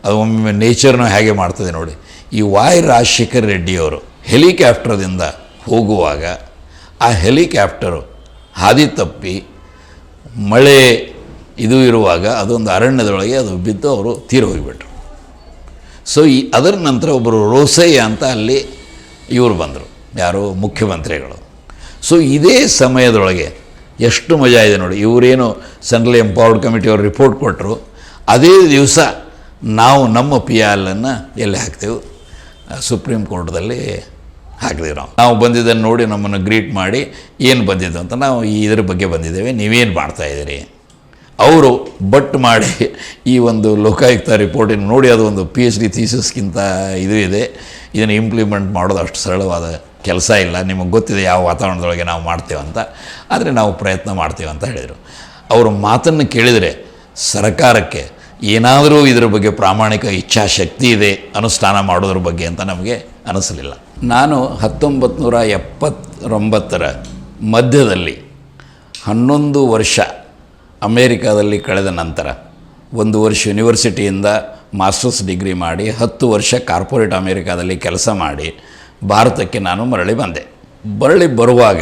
ಅದು ಒಮ್ಮೆ ನೇಚರ್ನೂ ಹೇಗೆ ಮಾಡ್ತದೆ ನೋಡಿ. ಈ ವೈ ರಾಜಶೇಖರ್ ರೆಡ್ಡಿಯವರು ಹೆಲಿಕಾಪ್ಟರ್ದಿಂದ ಹೋಗುವಾಗ ಆ ಹೆಲಿಕಾಪ್ಟರು ಹಾದಿ ತಪ್ಪಿ ಮಳೆ ಇದು ಇರುವಾಗ ಅದೊಂದು ಅರಣ್ಯದೊಳಗೆ ಅದು ಬಿದ್ದು ಅವರು ತೀರಿ ಹೋಗಿಬಿಟ್ರು. ಸೊ ಅದರ ನಂತರ ಒಬ್ಬರು ರೋಸಯ್ಯ ಅಂತ ಅಲ್ಲಿ ಇವರು ಬಂದರು, ಯಾರು ಮುಖ್ಯಮಂತ್ರಿಗಳು. ಸೊ ಇದೇ ಸಮಯದೊಳಗೆ ಎಷ್ಟು ಮಜಾ ಇದೆ ನೋಡಿ. ಇವರೇನು ಸೆಂಟ್ರಲ್ ಎಂಪವರ್ಡ್ ಕಮಿಟಿಯವರು ರಿಪೋರ್ಟ್ ಕೊಟ್ಟರು, ಅದೇ ದಿವಸ ನಾವು ನಮ್ಮ PIL ಎಲ್ಲಿ ಹಾಕ್ತೇವೆ, ಸುಪ್ರೀಂ ಕೋರ್ಟ್ದಲ್ಲಿ ಹಾಕಿದೆವು. ನಾವು ಬಂದಿದ್ದನ್ನು ನೋಡಿ ನಮ್ಮನ್ನು ಗ್ರೀಟ್ ಮಾಡಿ ಏನು ಬಂದಿದ್ದು ಅಂತ, ನಾವು ಇದರ ಬಗ್ಗೆ ಬಂದಿದ್ದೇವೆ, ನೀವೇನು ಮಾಡ್ತಾಯಿದ್ದೀರಿ. ಅವರು ಬಟ್ ಮಾಡಿ ಈ ಒಂದು ಲೋಕಾಯುಕ್ತ ರಿಪೋರ್ಟಿನ ನೋಡಿ ಅದು ಒಂದು PhD ಥೀಸಿಸ್ಗಿಂತ ಇದು ಇದೆ, ಇದನ್ನು ಇಂಪ್ಲಿಮೆಂಟ್ ಮಾಡೋದು ಅಷ್ಟು ಸರಳವಾದ ಕೆಲಸ ಇಲ್ಲ, ನಿಮಗೆ ಗೊತ್ತಿದೆ ಯಾವ ವಾತಾವರಣದೊಳಗೆ ನಾವು ಮಾಡ್ತೇವಂತ, ಆದರೆ ನಾವು ಪ್ರಯತ್ನ ಮಾಡ್ತೇವೆ ಅಂತ ಹೇಳಿದರು. ಅವರು ಮಾತನ್ನು ಕೇಳಿದರೆ ಸರ್ಕಾರಕ್ಕೆ ಏನಾದರೂ ಇದರ ಬಗ್ಗೆ ಪ್ರಾಮಾಣಿಕ ಇಚ್ಛಾಶಕ್ತಿ ಇದೆ ಅನುಷ್ಠಾನ ಮಾಡೋದ್ರ ಬಗ್ಗೆ ಅಂತ ನಮಗೆ ಅನಿಸಲಿಲ್ಲ. ನಾನು 1979 ಮಧ್ಯದಲ್ಲಿ 11 ವರ್ಷ ಅಮೇರಿಕಾದಲ್ಲಿ ಕಳೆದ ನಂತರ 1 ವರ್ಷ ಯೂನಿವರ್ಸಿಟಿಯಿಂದ ಮಾಸ್ಟರ್ಸ್ ಡಿಗ್ರಿ ಮಾಡಿ 10 ವರ್ಷ ಕಾರ್ಪೊರೇಟ್ ಅಮೇರಿಕಾದಲ್ಲಿ ಕೆಲಸ ಮಾಡಿ ಭಾರತಕ್ಕೆ ನಾನು ಮರಳಿ ಬಂದೆ. ಮರಳಿ ಬರುವಾಗ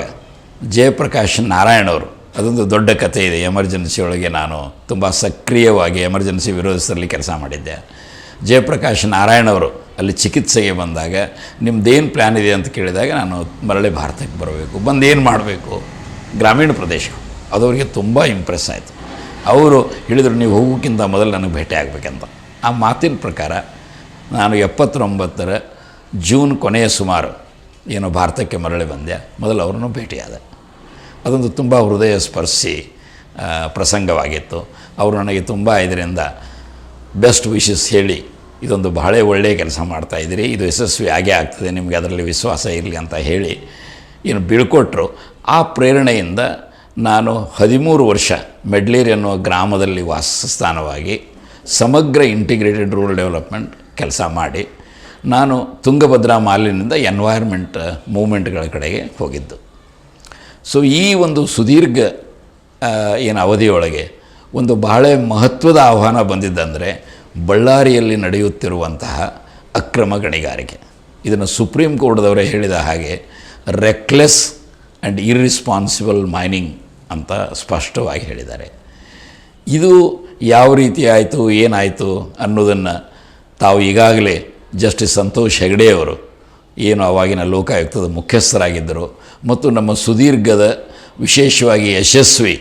ಜಯಪ್ರಕಾಶ್ ನಾರಾಯಣ್ ಅವರು, ಅದೊಂದು ದೊಡ್ಡ ಕಥೆ ಇದೆ. ಎಮರ್ಜೆನ್ಸಿ ಒಳಗೆ ನಾನು ತುಂಬ ಸಕ್ರಿಯವಾಗಿ ಎಮರ್ಜೆನ್ಸಿ ವಿರೋಧಿಸಲಿ ಕೆಲಸ ಮಾಡಿದ್ದೆ. ಜಯಪ್ರಕಾಶ್ ನಾರಾಯಣ್ ಅವರು ಅಲ್ಲಿ ಚಿಕಿತ್ಸೆಗೆ ಬಂದಾಗ ನಿಮ್ಮದೇನು ಪ್ಲ್ಯಾನ್ ಇದೆ ಅಂತ ಕೇಳಿದಾಗ ನಾನು ಮರಳಿ ಭಾರತಕ್ಕೆ ಬರಬೇಕು, ಬಂದೇನು ಮಾಡಬೇಕು, ಗ್ರಾಮೀಣ ಪ್ರದೇಶ, ಅದವರಿಗೆ ತುಂಬ ಇಂಪ್ರೆಸ್ ಆಯಿತು. ಅವರು ಹೇಳಿದರು ನೀವು ಹೋಗೋಕ್ಕಿಂತ ಮೊದಲು ನನಗೆ ಭೇಟಿ ಆಗಬೇಕಂತ. ಆ ಮಾತಿನ ಪ್ರಕಾರ ನಾನು 79 ಜೂನ್ ಕೊನೆಯ ಸುಮಾರು ಏನೋ ಭಾರತಕ್ಕೆ ಮರಳಿ ಬಂದೆ. ಮೊದಲು ಅವ್ರನ್ನೂ ಭೇಟಿಯಾದೆ. ಅದೊಂದು ತುಂಬ ಹೃದಯ ಸ್ಪರ್ಶಿ ಪ್ರಸಂಗವಾಗಿತ್ತು. ಅವರು ನನಗೆ ತುಂಬ ಇದರಿಂದ ಬೆಸ್ಟ್ ವಿಶಸ್ ಹೇಳಿ, ಇದೊಂದು ಬಹಳ ಒಳ್ಳೆಯ ಕೆಲಸ ಮಾಡ್ತಾಯಿದ್ದೀರಿ, ಇದು ಯಶಸ್ವಿ ಆಗೇ ಆಗ್ತದೆ, ನಿಮಗೆ ಅದರಲ್ಲಿ ವಿಶ್ವಾಸ ಇರಲಿ ಅಂತ ಹೇಳಿ ಏನು ಬೀಳ್ಕೊಟ್ರು. ಆ ಪ್ರೇರಣೆಯಿಂದ ನಾನು 13 ವರ್ಷ ಮೆಡ್ಲೇರ್ ಎನ್ನುವ ಗ್ರಾಮದಲ್ಲಿ ವಾಸಸ್ಥಾನವಾಗಿ ಸಮಗ್ರ ಇಂಟಿಗ್ರೇಟೆಡ್ ರೂರಲ್ ಡೆವಲಪ್ಮೆಂಟ್ ಕೆಲಸ ಮಾಡಿ ನಾನು ತುಂಗಭದ್ರಾ ಮಾಲಿನ್ಯದಿಂದ ಎನ್ವೈರ್ಮೆಂಟ್ ಮೂವ್ಮೆಂಟ್ಗಳ ಕಡೆಗೆ ಹೋಗಿದ್ದು. ಸೊ ಈ ಒಂದು ಸುದೀರ್ಘ ಏನು ಅವಧಿಯೊಳಗೆ ಒಂದು ಬಹಳ ಮಹತ್ವದ ಆಹ್ವಾನ ಬಂದಿದ್ದಂದರೆ ಬಳ್ಳಾರಿಯಲ್ಲಿ ನಡೆಯುತ್ತಿರುವಂತಹ ಅಕ್ರಮ ಗಣಿಗಾರಿಕೆ. ಇದನ್ನು ಸುಪ್ರೀಂ ಕೋರ್ಟ್ದವರೇ ಹೇಳಿದ ಹಾಗೆ ರೆಕ್ಲೆಸ್ ಆ್ಯಂಡ್ ಇರ್ರಿಸ್ಪಾನ್ಸಿಬಲ್ ಮೈನಿಂಗ್ ಅಂತ ಸ್ಪಷ್ಟವಾಗಿ ಹೇಳಿದ್ದಾರೆ. ಇದು ಯಾವ ರೀತಿ ಆಯಿತು, ಏನಾಯಿತು ಅನ್ನೋದನ್ನು ತಾವು ಈಗಾಗಲೇ ಜಸ್ಟಿಸ್ ಸಂತೋಷ್ ಹೆಗಡೆಯವರು ಏನು ಆವಾಗಿನ ಲೋಕಾಯುಕ್ತದ ಮುಖ್ಯಸ್ಥರಾಗಿದ್ದರು ಮತ್ತು ನಮ್ಮ ಸುದೀರ್ಘದ ವಿಶೇಷವಾಗಿ ಯಶಸ್ವಿ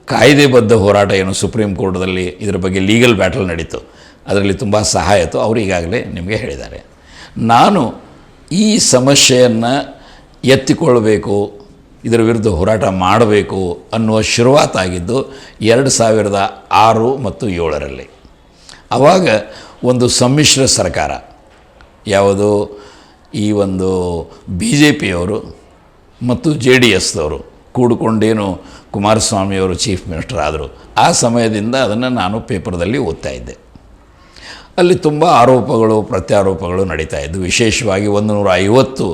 ಕಾಯ್ದೆಬದ್ಧ ಹೋರಾಟ ಏನು ಸುಪ್ರೀಂ ಕೋರ್ಟ್ದಲ್ಲಿ ಇದರ ಬಗ್ಗೆ ಲೀಗಲ್ ಬ್ಯಾಟಲ್ ನಡೀತು, ಅದರಲ್ಲಿ ತುಂಬ ಸಹಾಯ ಆಯಿತು. ಅವರು ಈಗಾಗಲೇ ನಿಮಗೆ ಹೇಳಿದ್ದಾರೆ. ನಾನು ಈ ಸಮಸ್ಯೆಯನ್ನು ಎತ್ತಿಕೊಳ್ಳಬೇಕು, ಇದರ ವಿರುದ್ಧ ಹೋರಾಟ ಮಾಡಬೇಕು ಅನ್ನುವ ಶುರುವಾತಾಗಿದ್ದು 2006 ಮತ್ತು 2007ರಲ್ಲಿ. ಆವಾಗ ಒಂದು ಸಮ್ಮಿಶ್ರ ಸರ್ಕಾರ, ಯಾವುದು ಈ ಒಂದು BJPಯವರು ಮತ್ತು JDSದವರು ಕೂಡಿಕೊಂಡೇನು ಕುಮಾರಸ್ವಾಮಿಯವರು ಚೀಫ್ ಮಿನಿಸ್ಟರ್ ಆದರು. ಆ ಸಮಯದಿಂದ ಅದನ್ನು ನಾನು ಪೇಪರ್ದಲ್ಲಿ ಓದ್ತಾ ಇದ್ದೆ. ಅಲ್ಲಿ ತುಂಬ ಆರೋಪಗಳು ಪ್ರತ್ಯಾರೋಪಗಳು ನಡೀತಾ ಇದ್ದು, ವಿಶೇಷವಾಗಿ 150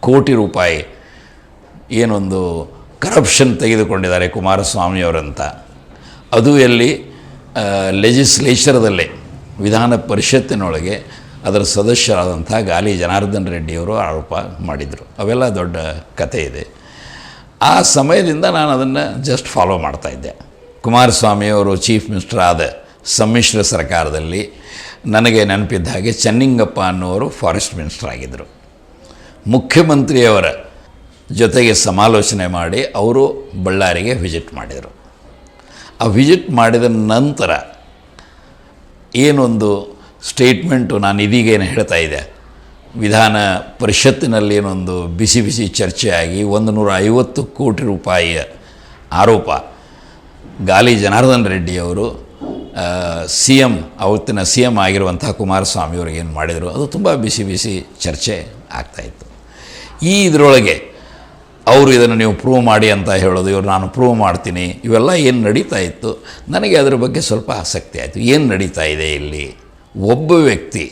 ಕೋಟಿ ರೂಪಾಯಿ ಏನೊಂದು ಕರಪ್ಷನ್ ತೆಗೆದುಕೊಂಡಿದ್ದಾರೆ ಕುಮಾರಸ್ವಾಮಿಯವರಂತ. ಅದು ಎಲ್ಲಿ ಲೆಜಿಸ್ಲೇಚರ್ದಲ್ಲೇ ವಿಧಾನ ಪರಿಷತ್ತಿನೊಳಗೆ ಅದರ ಸದಸ್ಯರಾದಂಥ ಗಾಲಿ ಜನಾರ್ದನ್ ರೆಡ್ಡಿಯವರು ಆರೋಪ ಮಾಡಿದರು. ಅವೆಲ್ಲ ದೊಡ್ಡ ಕಥೆ ಇದೆ. ಆ ಸಮಯದಿಂದ ನಾನು ಅದನ್ನು ಜಸ್ಟ್ ಫಾಲೋ ಮಾಡ್ತಾಯಿದ್ದೆ. ಕುಮಾರಸ್ವಾಮಿಯವರು ಚೀಫ್ ಮಿನಿಸ್ಟರ್ ಆದ ಸಮ್ಮಿಶ್ರ ಸರ್ಕಾರದಲ್ಲಿ ನನಗೆ ನೆನಪಿದ್ದ ಹಾಗೆ ಚೆನ್ನಿಂಗಪ್ಪ ಅನ್ನುವರು ಫಾರೆಸ್ಟ್ ಮಿನಿಸ್ಟರ್ ಆಗಿದ್ದರು. ಮುಖ್ಯಮಂತ್ರಿಯವರ ಜೊತೆಗೆ ಸಮಾಲೋಚನೆ ಮಾಡಿ ಅವರು ಬಳ್ಳಾರಿಗೆ ವಿಸಿಟ್ ಮಾಡಿದರು. ಆ ವಿಸಿಟ್ ಮಾಡಿದ ನಂತರ ಏನೊಂದು ಸ್ಟೇಟ್ಮೆಂಟು ನಾನು ಇದೀಗೇನು ಹೇಳ್ತಾ ಇದ್ದೆ, ವಿಧಾನ ಪರಿಷತ್ತಿನಲ್ಲಿ ಏನೊಂದು ಬಿಸಿ ಬಿಸಿ ಚರ್ಚೆಯಾಗಿ 150 ಕೋಟಿ ರೂಪಾಯಿಯ ಆರೋಪ ಗಾಲಿ ಜನಾರ್ದನ್ ರೆಡ್ಡಿಯವರು ಅವತ್ತಿನ CM ಆಗಿರುವಂಥ ಕುಮಾರಸ್ವಾಮಿಯವ್ರಿಗೆ ಏನು ಮಾಡಿದರು, ಅದು ತುಂಬ ಬಿಸಿ ಬಿಸಿ ಚರ್ಚೆ ಆಗ್ತಾಯಿತ್ತು. ಇದರೊಳಗೆ ಅವರು ಇದನ್ನು ನೀವು ಪ್ರೂವ್ ಮಾಡಿ ಅಂತ ಹೇಳೋದು, ಇವರು ನಾನು ಪ್ರೂವ್ ಮಾಡ್ತೀನಿ, ಇವೆಲ್ಲ ಏನು ನಡೀತಾ ಇತ್ತು. ನನಗೆ ಅದರ ಬಗ್ಗೆ ಸ್ವಲ್ಪ ಆಸಕ್ತಿ ಆಯಿತು. ಏನು ನಡೀತಾ ಇದೆ ಇಲ್ಲಿ? ಒಬ್ಬ ವ್ಯಕ್ತಿ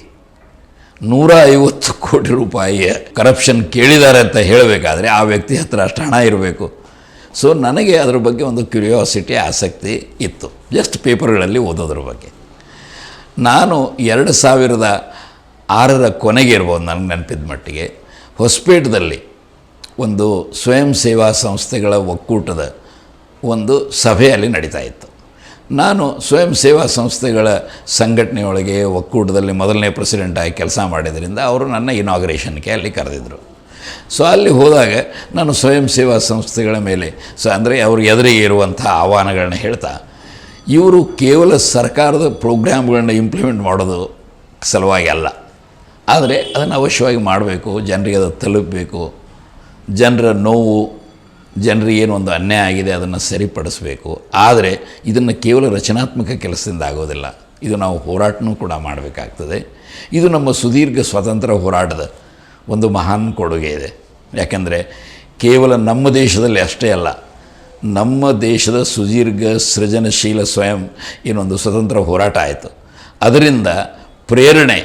150 ಕೋಟಿ ರೂಪಾಯಿಯ ಕರಪ್ಷನ್ ಕೇಳಿದ್ದಾರೆ ಅಂತ ಹೇಳಬೇಕಾದ್ರೆ ಆ ವ್ಯಕ್ತಿ ಹತ್ರ ಅಷ್ಟು ಹಣ ಇರಬೇಕು. ಸೊ ನನಗೆ ಅದರ ಬಗ್ಗೆ ಒಂದು ಕ್ಯೂರಿಯಾಸಿಟಿ, ಆಸಕ್ತಿ ಇತ್ತು, ಜಸ್ಟ್ ಪೇಪರ್ಗಳಲ್ಲಿ ಓದೋದ್ರ ಬಗ್ಗೆ. ನಾನು 2006 ಕೊನೆಗೆ ಇರ್ಬೋದು ನನಗೆ ನೆನಪಿದ ಮಟ್ಟಿಗೆ ಹೊಸಪೇಟದಲ್ಲಿ ಒಂದು ಸ್ವಯಂ ಸೇವಾ ಸಂಸ್ಥೆಗಳ ಒಕ್ಕೂಟದ ಒಂದು ಸಭೆಯಲ್ಲಿ ನಡೀತಾ ಇತ್ತು. ನಾನು ಸ್ವಯಂ ಸೇವಾ ಸಂಸ್ಥೆಗಳ ಸಂಘಟನೆಯೊಳಗೆ ಒಕ್ಕೂಟದಲ್ಲಿ ಮೊದಲನೇ ಪ್ರೆಸಿಡೆಂಟಾಗಿ ಕೆಲಸ ಮಾಡಿದ್ರಿಂದ ಅವರು ನನ್ನ ಇನಾಗ್ರೇಷನ್ಗೆ ಅಲ್ಲಿ ಕರೆದಿದ್ದರು. ಸೊ ಅಲ್ಲಿ ಹೋದಾಗ ನಾನು ಸ್ವಯಂ ಸೇವಾ ಸಂಸ್ಥೆಗಳ ಮೇಲೆ ಅಂದರೆ ಅವರು ಎದುರಿಗೆ ಇರುವಂಥ ಆಹ್ವಾನಗಳನ್ನ ಹೇಳ್ತಾ, ಇವರು ಕೇವಲ ಸರ್ಕಾರದ ಪ್ರೋಗ್ರಾಮ್ಗಳನ್ನ ಇಂಪ್ಲಿಮೆಂಟ್ ಮಾಡೋದು ಸಲುವಾಗಿ ಅಲ್ಲ, ಆದರೆ ಅದನ್ನು ಅವಶ್ಯವಾಗಿ ಮಾಡಬೇಕು, ಜನರಿಗೆ ಅದು ತಲುಪಬೇಕು, ಜನರ ನೋವು, ಜನರಿಗೆ ಏನೊಂದು ಅನ್ಯಾಯ ಆಗಿದೆ ಅದನ್ನು ಸರಿಪಡಿಸಬೇಕು. ಆದರೆ ಇದನ್ನು ಕೇವಲ ರಚನಾತ್ಮಕ ಕೆಲಸದಿಂದ ಆಗೋದಿಲ್ಲ, ಇದು ನಾವು ಹೋರಾಟನೂ ಕೂಡ ಮಾಡಬೇಕಾಗ್ತದೆ. ಇದು ನಮ್ಮ ಸುದೀರ್ಘ ಸ್ವಾತಂತ್ರ್ಯ ಹೋರಾಟದ ಒಂದು ಮಹಾನ್ ಕೊಡುಗೆ ಇದೆ. ಯಾಕೆಂದರೆ ಕೇವಲ ನಮ್ಮ ದೇಶದಲ್ಲಿ ಅಷ್ಟೇ ಅಲ್ಲ, ನಮ್ಮ ದೇಶದ ಸುದೀರ್ಘ ಸೃಜನಶೀಲ ಸ್ವಯಂ ಏನೊಂದು ಸ್ವತಂತ್ರ ಹೋರಾಟ ಆಯಿತು. ಅದರಿಂದ ಪ್ರೇರಣೆ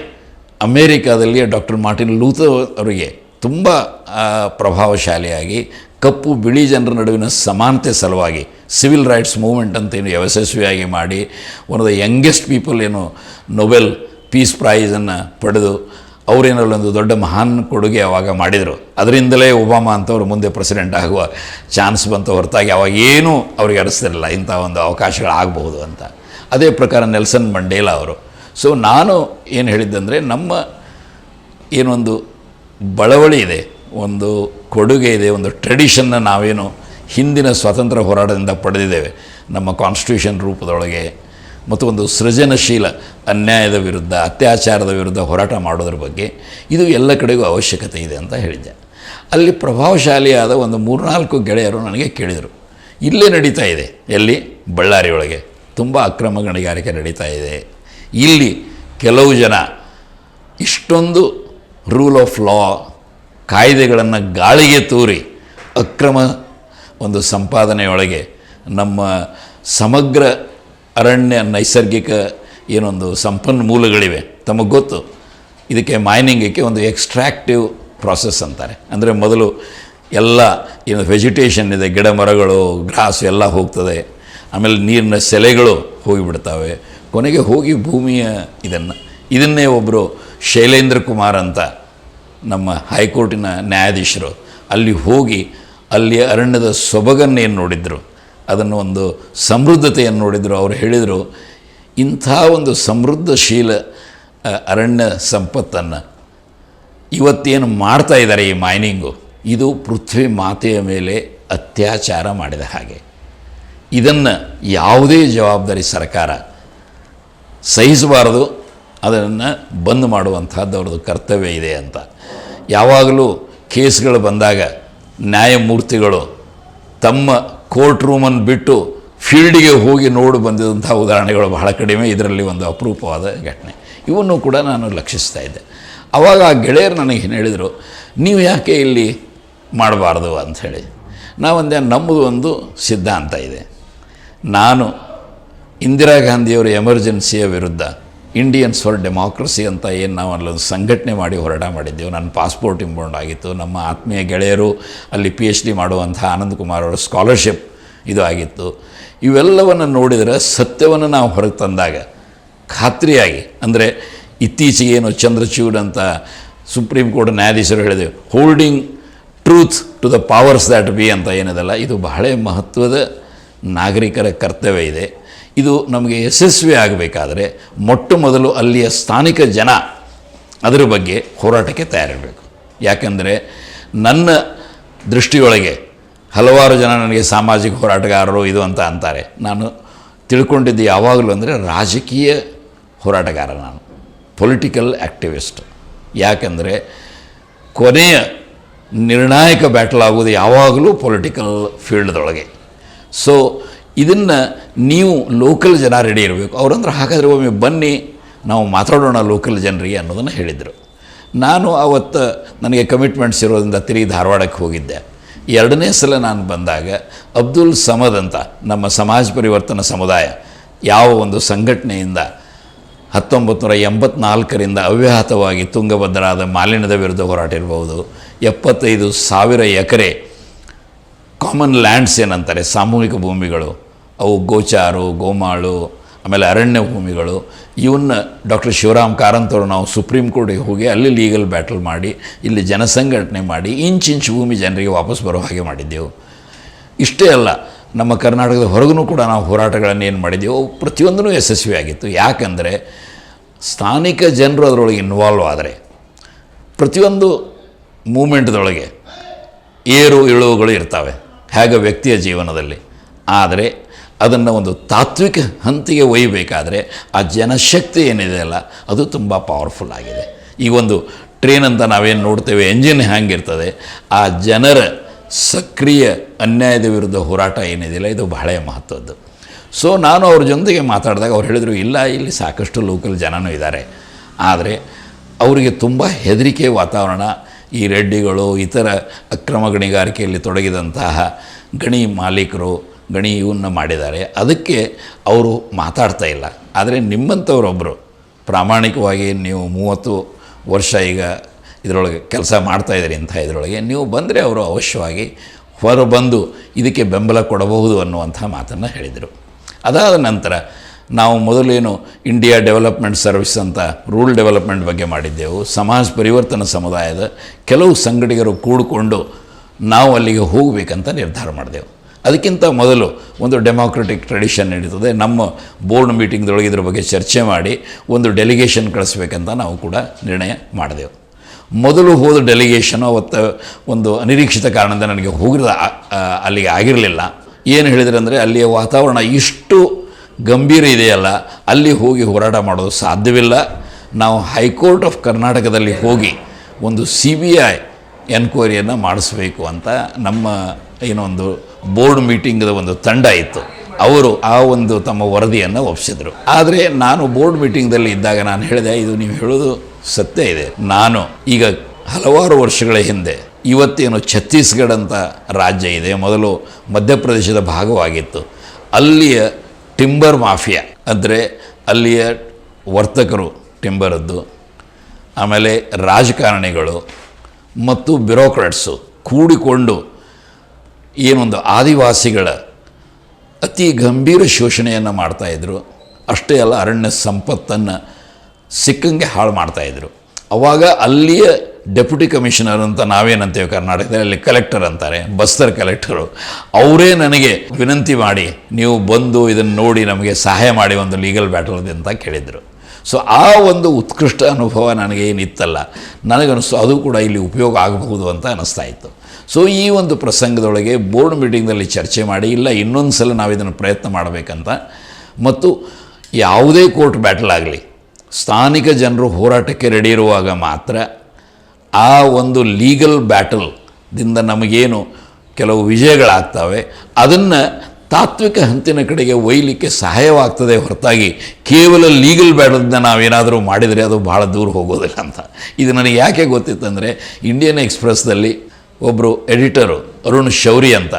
ಅಮೇರಿಕಾದಲ್ಲಿ ಡಾಕ್ಟರ್ ಮಾರ್ಟಿನ್ ಲೂಥರ್ ಅವರಿಗೆ ತುಂಬ ಪ್ರಭಾವಶಾಲಿಯಾಗಿ ಕಪ್ಪು ಬಿಳಿ ಜನರ ನಡುವಿನ ಸಮಾನತೆ ಸಲುವಾಗಿ ಸಿವಿಲ್ ರೈಟ್ಸ್ ಮೂವ್ಮೆಂಟ್ ಅಂತ ಏನು ಯಶಸ್ವಿಯಾಗಿ ಮಾಡಿ one of the youngest people ಏನು ನೊಬೆಲ್ ಪೀಸ್ ಪ್ರೈಸನ್ನು ಪಡೆದು ಅವರೇನಲ್ಲ ಒಂದು ದೊಡ್ಡ ಮಹಾನ್ ಕೊಡುಗೆ ಆವಾಗ ಮಾಡಿದರು. ಅದರಿಂದಲೇ ಒಬಾಮಾ ಅಂತವರು ಮುಂದೆ ಪ್ರೆಸಿಡೆಂಟ್ ಆಗುವ ಚಾನ್ಸ್ ಬಂತು, ಹೊರತಾಗಿ ಅವಾಗ ಏನೂ ಅವ್ರಿಗೆ ಅನಿಸ್ತಿರಲಿಲ್ಲ ಇಂಥ ಒಂದು ಅವಕಾಶಗಳಾಗಬಹುದು ಅಂತ. ಅದೇ ಪ್ರಕಾರ ನೆಲ್ಸನ್ ಮಂಡೇಲಾ ಅವರು. ಸೊ ನಾನು ಏನು ಹೇಳಿದ್ದಂದರೆ, ನಮ್ಮ ಏನೊಂದು ಬಳವಳಿ ಇದೆ, ಒಂದು ಕೊಡುಗೆ ಇದೆ, ಒಂದು ಟ್ರೆಡಿಷನ್ನ ನಾವೇನು ಹಿಂದಿನ ಸ್ವಾತಂತ್ರ್ಯ ಹೋರಾಟದಿಂದ ಪಡೆದಿದ್ದೇವೆ ನಮ್ಮ ಕಾನ್ಸ್ಟಿಟ್ಯೂಷನ್ ರೂಪದೊಳಗೆ, ಮತ್ತು ಒಂದು ಸೃಜನಶೀಲ ಅನ್ಯಾಯದ ವಿರುದ್ಧ, ಅತ್ಯಾಚಾರದ ವಿರುದ್ಧ ಹೋರಾಟ ಮಾಡೋದ್ರ ಬಗ್ಗೆ ಇದು ಎಲ್ಲ ಕಡೆಗೂ ಅವಶ್ಯಕತೆ ಇದೆ ಅಂತ ಹೇಳಿದ್ದೆ. ಅಲ್ಲಿ ಪ್ರಭಾವಶಾಲಿಯಾದ ಒಂದು 3-4 ಗೆಳೆಯರು ನನಗೆ ಕೇಳಿದರು, ಇಲ್ಲೇ ನಡೀತಾ ಇದೆ, ಎಲ್ಲಿ ಬಳ್ಳಾರಿ ಒಳಗೆ ತುಂಬ ಅಕ್ರಮ ಗಣಿಗಾರಿಕೆ ನಡೀತಾ ಇದೆ, ಇಲ್ಲಿ ಕೆಲವು ಜನ ಇಷ್ಟೊಂದು ರೂಲ್ ಆಫ್ ಲಾ ಕಾಯ್ದೆಗಳನ್ನು ಗಾಳಿಗೆ ತೂರಿ ಅಕ್ರಮ ಒಂದು ಸಂಪಾದನೆಯೊಳಗೆ ನಮ್ಮ ಸಮಗ್ರ ಅರಣ್ಯ ನೈಸರ್ಗಿಕ ಏನೊಂದು ಸಂಪನ್ಮೂಲಗಳಿವೆ, ತಮಗೆ ಗೊತ್ತು, ಇದಕ್ಕೆ ಮೈನಿಂಗಕ್ಕೆ ಒಂದು ಎಕ್ಸ್ಟ್ರಾಕ್ಟಿವ್ ಪ್ರಾಸೆಸ್ ಅಂತಾರೆ. ಅಂದರೆ ಮೊದಲು ಎಲ್ಲ ಏನು ವೆಜಿಟೇಷನ್ ಇದೆ, ಗಿಡ ಮರಗಳು, ಗ್ರಾಸ್ ಎಲ್ಲ ಹೋಗ್ತದೆ, ಆಮೇಲೆ ನೀರಿನ ಸೆಲೆಗಳು ಹೋಗಿಬಿಡ್ತವೆ, ಕೊನೆಗೆ ಹೋಗಿ ಭೂಮಿಯ ಇದನ್ನೇ ಒಬ್ಬರು ಶೈಲೇಂದ್ರ ಕುಮಾರ್ ಅಂತ ನಮ್ಮ ಹೈಕೋರ್ಟಿನ ನ್ಯಾಯಾಧೀಶರು ಅಲ್ಲಿ ಹೋಗಿ ಅಲ್ಲಿ ಅರಣ್ಯದ ಸೊಬಗನ್ನೇನು ನೋಡಿದರು, ಅದನ್ನು ಒಂದು ಸಮೃದ್ಧತೆಯನ್ನು ನೋಡಿದರು. ಅವರು ಹೇಳಿದರು, ಇಂಥ ಒಂದು ಸಮೃದ್ಧಶೀಲ ಅರಣ್ಯ ಸಂಪತ್ತನ್ನು ಇವತ್ತೇನು ಮಾಡ್ತಾ ಇದ್ದಾರೆ ಈ ಮೈನಿಂಗು, ಇದು ಪೃಥ್ವಿ ಮಾತೆಯ ಮೇಲೆ ಅತ್ಯಾಚಾರ ಮಾಡಿದ ಹಾಗೆ. ಇದನ್ನು ಯಾವುದೇ ಜವಾಬ್ದಾರಿ ಸರ್ಕಾರ ಸಹಿಸಬಾರದು, ಅದನ್ನು ಬಂದ್ ಮಾಡುವಂಥದ್ದು ಅವ್ರದ್ದು ಕರ್ತವ್ಯ ಇದೆ ಅಂತ. ಯಾವಾಗಲೂ ಕೇಸ್ಗಳು ಬಂದಾಗ ನ್ಯಾಯಮೂರ್ತಿಗಳು ತಮ್ಮ ಕೋರ್ಟ್ ರೂಮನ್ನು ಬಿಟ್ಟು ಫೀಲ್ಡಿಗೆ ಹೋಗಿ ನೋಡಿ ಬಂದಿದ್ದಂಥ ಉದಾಹರಣೆಗಳು ಬಹಳ ಕಡಿಮೆ, ಇದರಲ್ಲಿ ಒಂದು ಅಪರೂಪವಾದ ಘಟನೆ. ಇವನ್ನು ಕೂಡ ನಾನು ಲಕ್ಷಿಸ್ತಾ ಇದ್ದೆ. ಆವಾಗ ಆ ಗೆಳೆಯರು ನನಗೆ ಏನು ಹೇಳಿದರು, ನೀವು ಯಾಕೆ ಇಲ್ಲಿ ಮಾಡಬಾರ್ದು ಅಂಥೇಳಿ. ನಾವಂದೆ, ನಮ್ಮದು ಒಂದು ಸಿದ್ಧಾಂತ ಇದೆ, ನಾನು ಇಂದಿರಾ ಗಾಂಧಿಯವರ ಎಮರ್ಜೆನ್ಸಿಯ ವಿರುದ್ಧ ಇಂಡಿಯನ್ಸ್ ಫಾರ್ ಡೆಮಾಕ್ರಸಿ ಅಂತ ಏನು ನಾವು ಅಲ್ಲೊಂದು ಸಂಘಟನೆ ಮಾಡಿ ಹೋರಾಟ ಮಾಡಿದ್ದೆವು. ನನ್ನ ಪಾಸ್ಪೋರ್ಟ್ ಇಂಪೌಂಡ್ ಆಗಿತ್ತು, ನಮ್ಮ ಆತ್ಮೀಯ ಗೆಳೆಯರು ಅಲ್ಲಿ PhD ಮಾಡುವಂಥ ಆನಂದ್ ಕುಮಾರ್ ಅವರ ಸ್ಕಾಲರ್ಶಿಪ್ ಇದು ಆಗಿತ್ತು. ಇವೆಲ್ಲವನ್ನು ನೋಡಿದರೆ ಸತ್ಯವನ್ನು ನಾವು ಹೊರಗೆ ತಂದಾಗ ಖಾತ್ರಿಯಾಗಿ, ಅಂದರೆ ಇತ್ತೀಚೆಗೆ ಏನು ಚಂದ್ರಚೂಡ್ ಅಂತ ಸುಪ್ರೀಂ ಕೋರ್ಟ್ ನ್ಯಾಯಾಧೀಶರು ಹೇಳಿದೆವು, holding truth to the powers that be ಅಂತ ಏನಿದೆಲ್ಲ, ಇದು ಬಹಳ ಮಹತ್ವದ ನಾಗರಿಕರ ಕರ್ತವ್ಯ ಇದೆ. ಇದು ನಮಗೆ ಯಶಸ್ವಿ ಆಗಬೇಕಾದ್ರೆ ಮೊಟ್ಟ ಮೊದಲು ಅಲ್ಲಿಯ ಸ್ಥಾನಿಕ ಜನ ಅದರ ಬಗ್ಗೆ ಹೋರಾಟಕ್ಕೆ ತಯಾರಿರಬೇಕು. ಯಾಕೆಂದರೆ ನನ್ನ ದೃಷ್ಟಿಯೊಳಗೆ ಹಲವಾರು ಜನ ನನಗೆ ಸಾಮಾಜಿಕ ಹೋರಾಟಗಾರರು ಇದು ಅಂತ ಅಂತಾರೆ. ನಾನು ತಿಳ್ಕೊಂಡಿದ್ದು ಯಾವಾಗಲೂ ಅಂದರೆ ರಾಜಕೀಯ ಹೋರಾಟಗಾರ, ನಾನು ಪೊಲಿಟಿಕಲ್ ಆ್ಯಕ್ಟಿವಿಸ್ಟ್. ಯಾಕೆಂದರೆ ಕೊನೆಯ ನಿರ್ಣಾಯಕ ಬ್ಯಾಟಲ್ ಆಗೋದು ಯಾವಾಗಲೂ ಪೊಲಿಟಿಕಲ್ ಫೀಲ್ಡ್ದೊಳಗೆ. ಸೊ ಇದನ್ನು ನೀವು ಲೋಕಲ್ ಜನ ರೆಡಿ ಇರಬೇಕು. ಅವರಂದ್ರೆ ಹಾಗಾದರೆ ಒಮ್ಮೆ ಬನ್ನಿ ನಾವು ಮಾತಾಡೋಣ ಲೋಕಲ್ ಜನರಿಗೆ ಅನ್ನೋದನ್ನು ಹೇಳಿದರು. ನಾನು ಆವತ್ತು ನನಗೆ ಕಮಿಟ್ಮೆಂಟ್ಸ್ ಇರೋದ್ರಿಂದ ತಿರುಗಿ ಧಾರವಾಡಕ್ಕೆ ಹೋಗಿದ್ದೆ. 2ನೇ ಸಲ ನಾನು ಬಂದಾಗ ಅಬ್ದುಲ್ ಸಮದ್ ಅಂತ ನಮ್ಮ ಸಮಾಜ ಪರಿವರ್ತನಾ ಸಮುದಾಯ ಯಾವ ಒಂದು ಸಂಘಟನೆಯಿಂದ 1984ರಿಂದ ಅವ್ಯಾಹತವಾಗಿ ತುಂಗಭದ್ರಾದ ಮಾಲಿನ್ಯದ ವಿರುದ್ಧ ಹೋರಾಟ ಇರ್ಬೋದು, 75,000 ಎಕರೆ ಕಾಮನ್ ಲ್ಯಾಂಡ್ಸ್ ಏನಂತಾರೆ ಸಾಮೂಹಿಕ ಭೂಮಿಗಳು, ಅವು ಗೋಚಾರು, ಗೋಮಾಳು, ಆಮೇಲೆ ಅರಣ್ಯ ಭೂಮಿಗಳು ಇವನ್ನ ಡಾಕ್ಟರ್ ಶಿವರಾಮ್ ಕಾರಂತ್ ಅವರು ನಾವು ಸುಪ್ರೀಂ ಕೋರ್ಟಿಗೆ ಹೋಗಿ ಅಲ್ಲಿ ಲೀಗಲ್ ಬ್ಯಾಟಲ್ ಮಾಡಿ ಇಲ್ಲಿ ಜನಸಂಘಟನೆ ಮಾಡಿ ಇಂಚಿಂಚು ಭೂಮಿ ಜನರಿಗೆ ವಾಪಸ್ ಬರೋ ಹಾಗೆ ಮಾಡಿದ್ದೆವು. ಇಷ್ಟೇ ಅಲ್ಲ, ನಮ್ಮ ಕರ್ನಾಟಕದ ಹೊರಗೂ ಕೂಡ ನಾವು ಹೋರಾಟಗಳನ್ನು ಏನು ಮಾಡಿದ್ದೆವು, ಪ್ರತಿಯೊಂದೂ ಯಶಸ್ವಿಯಾಗಿತ್ತು. ಯಾಕಂದರೆ ಸ್ಥಾನಿಕ ಜನರು ಅದರೊಳಗೆ ಇನ್ವಾಲ್ವ್ ಆದರೆ ಪ್ರತಿಯೊಂದು ಮೂಮೆಂಟ್ದೊಳಗೆ ಏರು ಇಳುವುಗಳು ಇರ್ತವೆ ಹೇಗೆ ವ್ಯಕ್ತಿಯ ಜೀವನದಲ್ಲಿ. ಆದರೆ ಅದನ್ನು ಒಂದು ತಾತ್ವಿಕ ಹಂತಿಗೆ ಒಯ್ಯಬೇಕಾದ್ರೆ ಆ ಜನಶಕ್ತಿ ಏನಿದೆ ಅಲ್ಲ ಅದು ತುಂಬ ಪವರ್ಫುಲ್ ಆಗಿದೆ. ಈಗ ಒಂದು ಟ್ರೈನ್ ಅಂತ ನಾವೇನು ನೋಡ್ತೇವೆ, ಎಂಜಿನ್ ಹ್ಯಾಂಗಿರ್ತದೆ, ಆ ಜನರ ಸಕ್ರಿಯ ಅನ್ಯಾಯದ ವಿರುದ್ಧ ಹೋರಾಟ ಏನಿದೆಯಲ್ಲ ಇದು ಬಹಳ ಮಹತ್ವದ್ದು. ಸೊ ನಾನು ಅವ್ರ ಜೊತೆಗೆ ಮಾತಾಡಿದಾಗ ಅವ್ರು ಹೇಳಿದರು, ಇಲ್ಲ ಇಲ್ಲಿ ಸಾಕಷ್ಟು ಲೋಕಲ್ ಜನನೂ ಇದ್ದಾರೆ, ಆದರೆ ಅವರಿಗೆ ತುಂಬ ಹೆದರಿಕೆ ವಾತಾವರಣ, ಈ ರೆಡ್ಡಿಗಳು ಇತರ ಅಕ್ರಮ ಗಣಿಗಾರಿಕೆಯಲ್ಲಿ ತೊಡಗಿದಂತಹ ಗಣಿ ಮಾಲೀಕರು ಗಣಿ ಇವನ್ನ ಮಾಡಿದ್ದಾರೆ, ಅದಕ್ಕೆ ಅವರು ಮಾತಾಡ್ತಾ ಇಲ್ಲ. ಆದರೆ ನಿಮ್ಮಂಥವರೊಬ್ಬರು ಪ್ರಾಮಾಣಿಕವಾಗಿ ನೀವು 30 ವರ್ಷ ಈಗ ಇದರೊಳಗೆ ಕೆಲಸ ಮಾಡ್ತಾಯಿದ್ದೀರಿ ಅಂತ ಇದರೊಳಗೆ ನೀವು ಬಂದರೆ ಅವರು ಅವಶ್ಯವಾಗಿ ಹೊರಬಂದು ಇದಕ್ಕೆ ಬೆಂಬಲ ಕೊಡಬಹುದು ಅನ್ನುವಂಥ ಮಾತನ್ನು ಹೇಳಿದರು. ಅದಾದ ನಂತರ ನಾವು ಮೊದಲೇನು ಇಂಡಿಯಾ ಡೆವಲಪ್ಮೆಂಟ್ ಸರ್ವಿಸ್ ಅಂತ ರೂರಲ್ ಡೆವಲಪ್ಮೆಂಟ್ ಬಗ್ಗೆ ಮಾಡಿದ್ದೆವು. ಸಮಾಜ ಪರಿವರ್ತನಾ ಸಮುದಾಯದ ಕೆಲವು ಸಂಘಟಕರು ಕೂಡಿಕೊಂಡು ನಾವು ಅಲ್ಲಿಗೆ ಹೋಗಬೇಕಂತ ನಿರ್ಧಾರ ಮಾಡಿದೆವು. ಅದಕ್ಕಿಂತ ಮೊದಲು ಒಂದು ಡೆಮಾಕ್ರೆಟಿಕ್ ಟ್ರೆಡಿಷನ್ ನಡೀತದೆ. ನಮ್ಮ ಬೋರ್ಡ್ ಮೀಟಿಂಗ್ದೊಳಗೆ ಇದ್ರ ಬಗ್ಗೆ ಚರ್ಚೆ ಮಾಡಿ ಒಂದು ಡೆಲಿಗೇಷನ್ ಕಳಿಸ್ಬೇಕಂತ ನಾವು ಕೂಡ ನಿರ್ಣಯ ಮಾಡಿದೆವು. ಮೊದಲು ಹೋದ ಡೆಲಿಗೇಷನ್ ಅವತ್ತು ಒಂದು ಅನಿರೀಕ್ಷಿತ ಕಾರಣದಿಂದ ನನಗೆ ಹೋಗಿರೋ ಅಲ್ಲಿಗೆ ಆಗಿರಲಿಲ್ಲ. ಏನು ಹೇಳಿದರೆ ಅಂದರೆ ಅಲ್ಲಿಯ ವಾತಾವರಣ ಇಷ್ಟು ಗಂಭೀರ ಇದೆಯಲ್ಲ, ಅಲ್ಲಿ ಹೋಗಿ ಹೋರಾಟ ಮಾಡೋದು ಸಾಧ್ಯವಿಲ್ಲ. ನಾವು ಹೈಕೋರ್ಟ್ ಆಫ್ ಕರ್ನಾಟಕದಲ್ಲಿ ಹೋಗಿ ಒಂದು CBI ಎನ್ಕ್ವೈರಿಯನ್ನು ಮಾಡಿಸ್ಬೇಕು ಅಂತ ನಮ್ಮ ಏನೊಂದು ಬೋರ್ಡ್ ಮೀಟಿಂಗದ ಒಂದು ತಂಡ ಇತ್ತು. ಅವರು ಆ ಒಂದು ತಮ್ಮ ವರದಿಯನ್ನು ಒಪ್ಪಿಸಿದ್ರು. ಆದರೆ ನಾನು ಬೋರ್ಡ್ ಮೀಟಿಂಗ್ದಲ್ಲಿ ಇದ್ದಾಗ ನಾನು ಹೇಳಿದೆ, ಇದು ನೀವು ಹೇಳೋದು ಸತ್ಯ ಇದೆ. ನಾನು ಈಗ ಹಲವಾರು ವರ್ಷಗಳ ಹಿಂದೆ ಇವತ್ತೇನು ಛತ್ತೀಸ್ಗಢ ಅಂತ ರಾಜ್ಯ ಇದೆ, ಮೊದಲು ಮಧ್ಯಪ್ರದೇಶದ ಭಾಗವಾಗಿತ್ತು. ಅಲ್ಲಿಯ ಟಿಂಬರ್ ಮಾಫಿಯಾ ಅಂದರೆ ಅಲ್ಲಿಯ ವರ್ತಕರು ಟಿಂಬರದ್ದು, ಆಮೇಲೆ ರಾಜಕಾರಣಿಗಳು ಮತ್ತು ಬ್ಯೂರೋಕ್ರಾಟ್ಸು ಕೂಡಿಕೊಂಡು ಏನೊಂದು ಆದಿವಾಸಿಗಳ ಅತಿ ಗಂಭೀರ ಶೋಷಣೆಯನ್ನು ಮಾಡ್ತಾಯಿದ್ರು. ಅಷ್ಟೇ ಅಲ್ಲ, ಅರಣ್ಯ ಸಂಪತ್ತನ್ನು ಸಿಕ್ಕಂಗೆ ಹಾಳು ಮಾಡ್ತಾಯಿದ್ರು. ಆವಾಗ ಅಲ್ಲಿಯ ಡೆಪ್ಯೂಟಿ ಕಮಿಷನರ್ ಅಂತ ನಾವೇನಂತೇವೆ ಕರ್ನಾಟಕದಲ್ಲಿ, ಅಲ್ಲಿ ಕಲೆಕ್ಟರ್ ಅಂತಾರೆ, ಬಸ್ತರ್ ಕಲೆಕ್ಟರು, ಅವರೇ ನನಗೆ ವಿನಂತಿ ಮಾಡಿ ನೀವು ಬಂದು ಇದನ್ನು ನೋಡಿ ನಮಗೆ ಸಹಾಯ ಮಾಡಿ ಒಂದು ಲೀಗಲ್ ಬ್ಯಾಟಲ್ ಅಂತ ಕೇಳಿದರು. ಸೊ ಆ ಒಂದು ಉತ್ಕೃಷ್ಟ ಅನುಭವ ನನಗೆ ಏನಿತ್ತಲ್ಲ, ನನಗನ್ನಿಸ್ತು ಅದು ಕೂಡ ಇಲ್ಲಿ ಉಪಯೋಗ ಆಗಬಹುದು ಅಂತ ಅನ್ನಿಸ್ತಾ ಇತ್ತು. ಸೊ ಈ ಒಂದು ಪ್ರಸಂಗದೊಳಗೆ ಬೋರ್ಡ್ ಮೀಟಿಂಗ್ನಲ್ಲಿ ಚರ್ಚೆ ಮಾಡಿ, ಇಲ್ಲ ಇನ್ನೊಂದು ಸಲ ನಾವು ಇದನ್ನು ಪ್ರಯತ್ನ ಮಾಡಬೇಕಂತ, ಮತ್ತು ಯಾವುದೇ ಕೋರ್ಟ್ ಬ್ಯಾಟಲ್ ಆಗಲಿ ಸ್ಥಾನಿಕ ಜನರು ಹೋರಾಟಕ್ಕೆ ರೆಡಿ ಇರುವಾಗ ಮಾತ್ರ ಆ ಒಂದು ಲೀಗಲ್ ಬ್ಯಾಟಲ್ದಿಂದ ನಮಗೇನು ಕೆಲವು ವಿಜಯಗಳಾಗ್ತವೆ ಅದನ್ನು ತಾತ್ವಿಕ ಹಂತಿನ ಕಡೆಗೆ ಒಯ್ಯಲಿಕ್ಕೆ ಸಹಾಯವಾಗ್ತದೆ ಹೊರತಾಗಿ ಕೇವಲ ಲೀಗಲ್ ಬ್ಯಾಟಲ್ದಿಂದ ನಾವೇನಾದರೂ ಮಾಡಿದರೆ ಅದು ಭಾಳ ದೂರ ಹೋಗೋದಿಲ್ಲ ಅಂತ. ಇದು ನನಗೆ ಯಾಕೆ ಗೊತ್ತಿತ್ತಂದರೆ, ಇಂಡಿಯನ್ ಎಕ್ಸ್ಪ್ರೆಸ್ದಲ್ಲಿ ಒಬ್ಬರು ಎಡಿಟರು ಅರುಣ್ ಶೌರಿ ಅಂತ,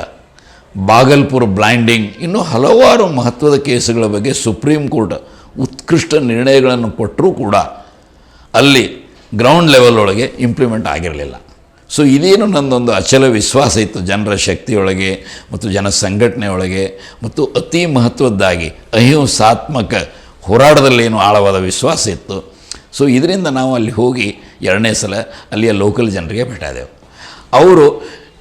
ಬಾಗಲ್ಪುರ್ ಬ್ಲೈಂಡಿಂಗ್, ಇನ್ನೂ ಹಲವಾರು ಮಹತ್ವದ ಕೇಸುಗಳ ಬಗ್ಗೆ ಸುಪ್ರೀಂ ಕೋರ್ಟ್ ಉತ್ಕೃಷ್ಟ ನಿರ್ಣಯಗಳನ್ನು ಕೊಟ್ಟರೂ ಕೂಡ ಅಲ್ಲಿ ಗ್ರೌಂಡ್ ಲೆವೆಲ್ ಒಳಗೆ ಇಂಪ್ಲಿಮೆಂಟ್ ಆಗಿರಲಿಲ್ಲ. ಸೊ ಇದೇನು ನನ್ನೊಂದು ಅಚಲ ವಿಶ್ವಾಸ ಇತ್ತು ಜನರ ಶಕ್ತಿಯೊಳಗೆ ಮತ್ತು ಜನ ಸಂಘಟನೆಯೊಳಗೆ, ಮತ್ತು ಅತಿ ಮಹತ್ವದ್ದಾಗಿ ಅಹಿಂಸಾತ್ಮಕ ಹೋರಾಟದಲ್ಲೇನು ಆಳವಾದ ವಿಶ್ವಾಸ ಇತ್ತು. ಸೊ ಇದರಿಂದ ನಾವು ಅಲ್ಲಿ ಹೋಗಿ 2ನೇ ಸಲ ಅಲ್ಲಿಯ ಲೋಕಲ್ ಜನರಿಗೆ ಭೇಟಿಯಾದೆವು. ಅವರು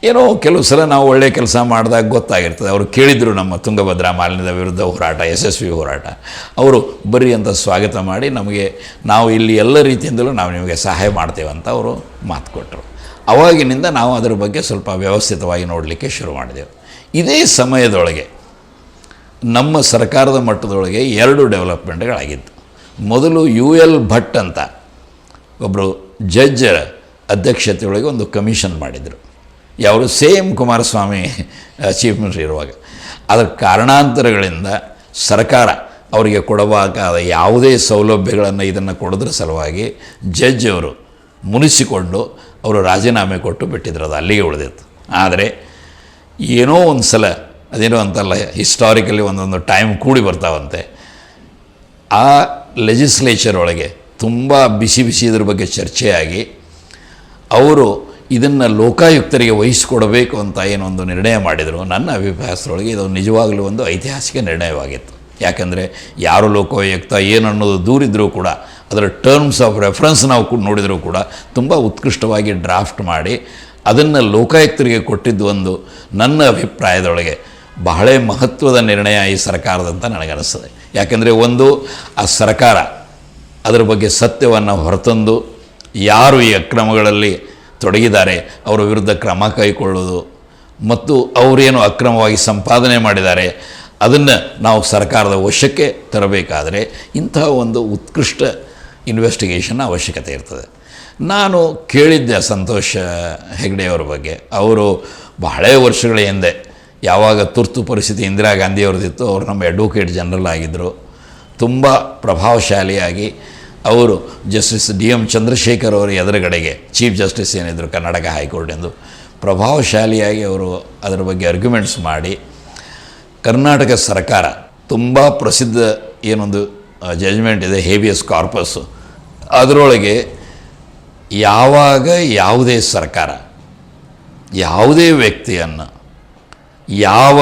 ಏನೋ ಕೆಲವು ಸಲ ನಾವು ಒಳ್ಳೆಯ ಕೆಲಸ ಮಾಡಿದಾಗ ಗೊತ್ತಾಗಿರ್ತದೆ. ಅವರು ಕೇಳಿದರು ನಮ್ಮ ತುಂಗಭದ್ರಾ ಮಾಲಿನ್ಯದ ವಿರುದ್ಧ ಹೋರಾಟ, ಯಶಸ್ವಿ ಹೋರಾಟ. ಅವರು ಬರ್ರಿ ಅಂತ ಸ್ವಾಗತ ಮಾಡಿ ನಮಗೆ, ನಾವು ಇಲ್ಲಿ ಎಲ್ಲ ರೀತಿಯಿಂದಲೂ ನಾವು ನಿಮಗೆ ಸಹಾಯ ಮಾಡ್ತೇವೆ ಅಂತ ಅವರು ಮಾತು ಕೊಟ್ಟರು. ಅವಾಗಿನಿಂದ ನಾವು ಅದರ ಬಗ್ಗೆ ಸ್ವಲ್ಪ ವ್ಯವಸ್ಥಿತವಾಗಿ ನೋಡಲಿಕ್ಕೆ ಶುರು ಮಾಡಿದೆವು. ಇದೇ ಸಮಯದೊಳಗೆ ನಮ್ಮ ಸರ್ಕಾರದ ಮಟ್ಟದೊಳಗೆ 2 ಡೆವಲಪ್ಮೆಂಟ್ಗಳಾಗಿತ್ತು. ಮೊದಲು UL ಭಟ್ ಅಂತ ಒಬ್ಬರು ಜಡ್ಜರ ಅಧ್ಯಕ್ಷತೆಯೊಳಗೆ ಒಂದು ಕಮಿಷನ್ ಮಾಡಿದರು. ಯಾರು ಸೇಮ್ ಕುಮಾರಸ್ವಾಮಿ ಚೀಫ್ ಮಿನಿಸ್ಟರ್ ಇರುವಾಗ. ಅದರ ಕಾರಣಾಂತರಗಳಿಂದ ಸರ್ಕಾರ ಅವರಿಗೆ ಕೊಡಬೇಕಾದ ಯಾವುದೇ ಸೌಲಭ್ಯಗಳನ್ನು ಇದನ್ನು ಕೊಡೋದ್ರ ಸಲುವಾಗಿ ಜಡ್ಜ್ ಅವರು ಮುನಿಸಿಕೊಂಡು ಅವರು ರಾಜೀನಾಮೆ ಕೊಟ್ಟು ಬಿಟ್ಟಿದ್ರು. ಅದು ಅಲ್ಲಿಗೆ ಉಳಿದಿತ್ತು. ಆದರೆ ಏನೋ ಒಂದು ಸಲ ಅದೇನೋ ಅಂತಲ್ಲ, ಹಿಸ್ಟಾರಿಕಲಿ ಒಂದೊಂದು ಟೈಮ್ ಕೂಡಿ ಬರ್ತಾವಂತೆ. ಆ ಲೆಜಿಸ್ಲೇಚರ್ ಒಳಗೆ ತುಂಬ ಬಿಸಿ ಇದ್ರ ಬಗ್ಗೆ ಚರ್ಚೆಯಾಗಿ ಅವರು ಇದನ್ನು ಲೋಕಾಯುಕ್ತರಿಗೆ ವಹಿಸಿಕೊಡಬೇಕು ಅಂತ ಏನೊಂದು ನಿರ್ಣಯ ಮಾಡಿದರು. ನನ್ನ ಅಭಿಪ್ರಾಯದೊಳಗೆ ಇದು ನಿಜವಾಗಲೂ ಒಂದು ಐತಿಹಾಸಿಕ ನಿರ್ಣಯವಾಗಿತ್ತು. ಯಾಕಂದರೆ ಯಾರು ಲೋಕಾಯುಕ್ತ ಏನು ಅನ್ನೋದು ದೂರಿದ್ರೂ ಕೂಡ ಅದರ ಟರ್ಮ್ಸ್ ಆಫ್ ರೆಫರೆನ್ಸ್ ನಾವು ನೋಡಿದರೂ ಕೂಡ ತುಂಬ ಉತ್ಕೃಷ್ಟವಾಗಿ ಡ್ರಾಫ್ಟ್ ಮಾಡಿ ಅದನ್ನು ಲೋಕಾಯುಕ್ತರಿಗೆ ಕೊಟ್ಟಿದ್ದು ಒಂದು ನನ್ನ ಅಭಿಪ್ರಾಯದೊಳಗೆ ಬಹಳ ಮಹತ್ವದ ನಿರ್ಣಯ ಈ ಸರ್ಕಾರದಂತ ನನಗನ್ನಿಸ್ತದೆ. ಯಾಕೆಂದರೆ ಒಂದು ಆ ಸರ್ಕಾರ ಅದರ ಬಗ್ಗೆ ಸತ್ಯವನ್ನು ಹೊರತಂದು ಯಾರು ಈ ಅಕ್ರಮಗಳಲ್ಲಿ ತೊಡಗಿದ್ದಾರೆ ಅವರ ವಿರುದ್ಧ ಕ್ರಮ ಕೈಗೊಳ್ಳೋದು ಮತ್ತು ಅವರೇನು ಅಕ್ರಮವಾಗಿ ಸಂಪಾದನೆ ಮಾಡಿದ್ದಾರೆ ಅದನ್ನು ನಾವು ಸರ್ಕಾರದ ವಶಕ್ಕೆ ತರಬೇಕಾದರೆ ಇಂತಹ ಒಂದು ಉತ್ಕೃಷ್ಟ ಇನ್ವೆಸ್ಟಿಗೇಷನ್ ಅವಶ್ಯಕತೆ ಇರ್ತದೆ. ನಾನು ಕೇಳಿದ್ದೆ ಸಂತೋಷ್ ಹೆಗ್ಡೆಯವರ ಬಗ್ಗೆ. ಅವರು ಬಹಳ ವರ್ಷಗಳ ಹಿಂದೆ ಯಾವಾಗ ತುರ್ತು ಪರಿಸ್ಥಿತಿ ಇಂದಿರಾ ಗಾಂಧಿಯವ್ರದ್ದಿತ್ತು, ಅವರು ನಮ್ಮ ಅಡ್ವೊಕೇಟ್ ಜನರಲ್ ಆಗಿದ್ದರು. ತುಂಬ ಪ್ರಭಾವಶಾಲಿಯಾಗಿ ಅವರು ಜಸ್ಟಿಸ್ DM ಚಂದ್ರಶೇಖರ್ ಅವರ ಎದುರುಗಡೆಗೆ ಚೀಫ್ ಜಸ್ಟಿಸ್ ಏನಿದ್ರು ಕರ್ನಾಟಕ ಹೈಕೋರ್ಟಿಂದು ಪ್ರಭಾವಶಾಲಿಯಾಗಿ ಅವರು ಅದರ ಬಗ್ಗೆ ಆರ್ಗ್ಯುಮೆಂಟ್ಸ್ ಮಾಡಿ ಕರ್ನಾಟಕ ಸರ್ಕಾರ ತುಂಬ ಪ್ರಸಿದ್ಧ ಏನೊಂದು ಜಜ್ಮೆಂಟ್ ಇದೆ ಹೇಬಿಯಸ್ ಕಾರ್ಪಸ್, ಅದರೊಳಗೆ ಯಾವಾಗ ಯಾವುದೇ ಸರ್ಕಾರ ಯಾವುದೇ ವ್ಯಕ್ತಿಯನ್ನು ಯಾವ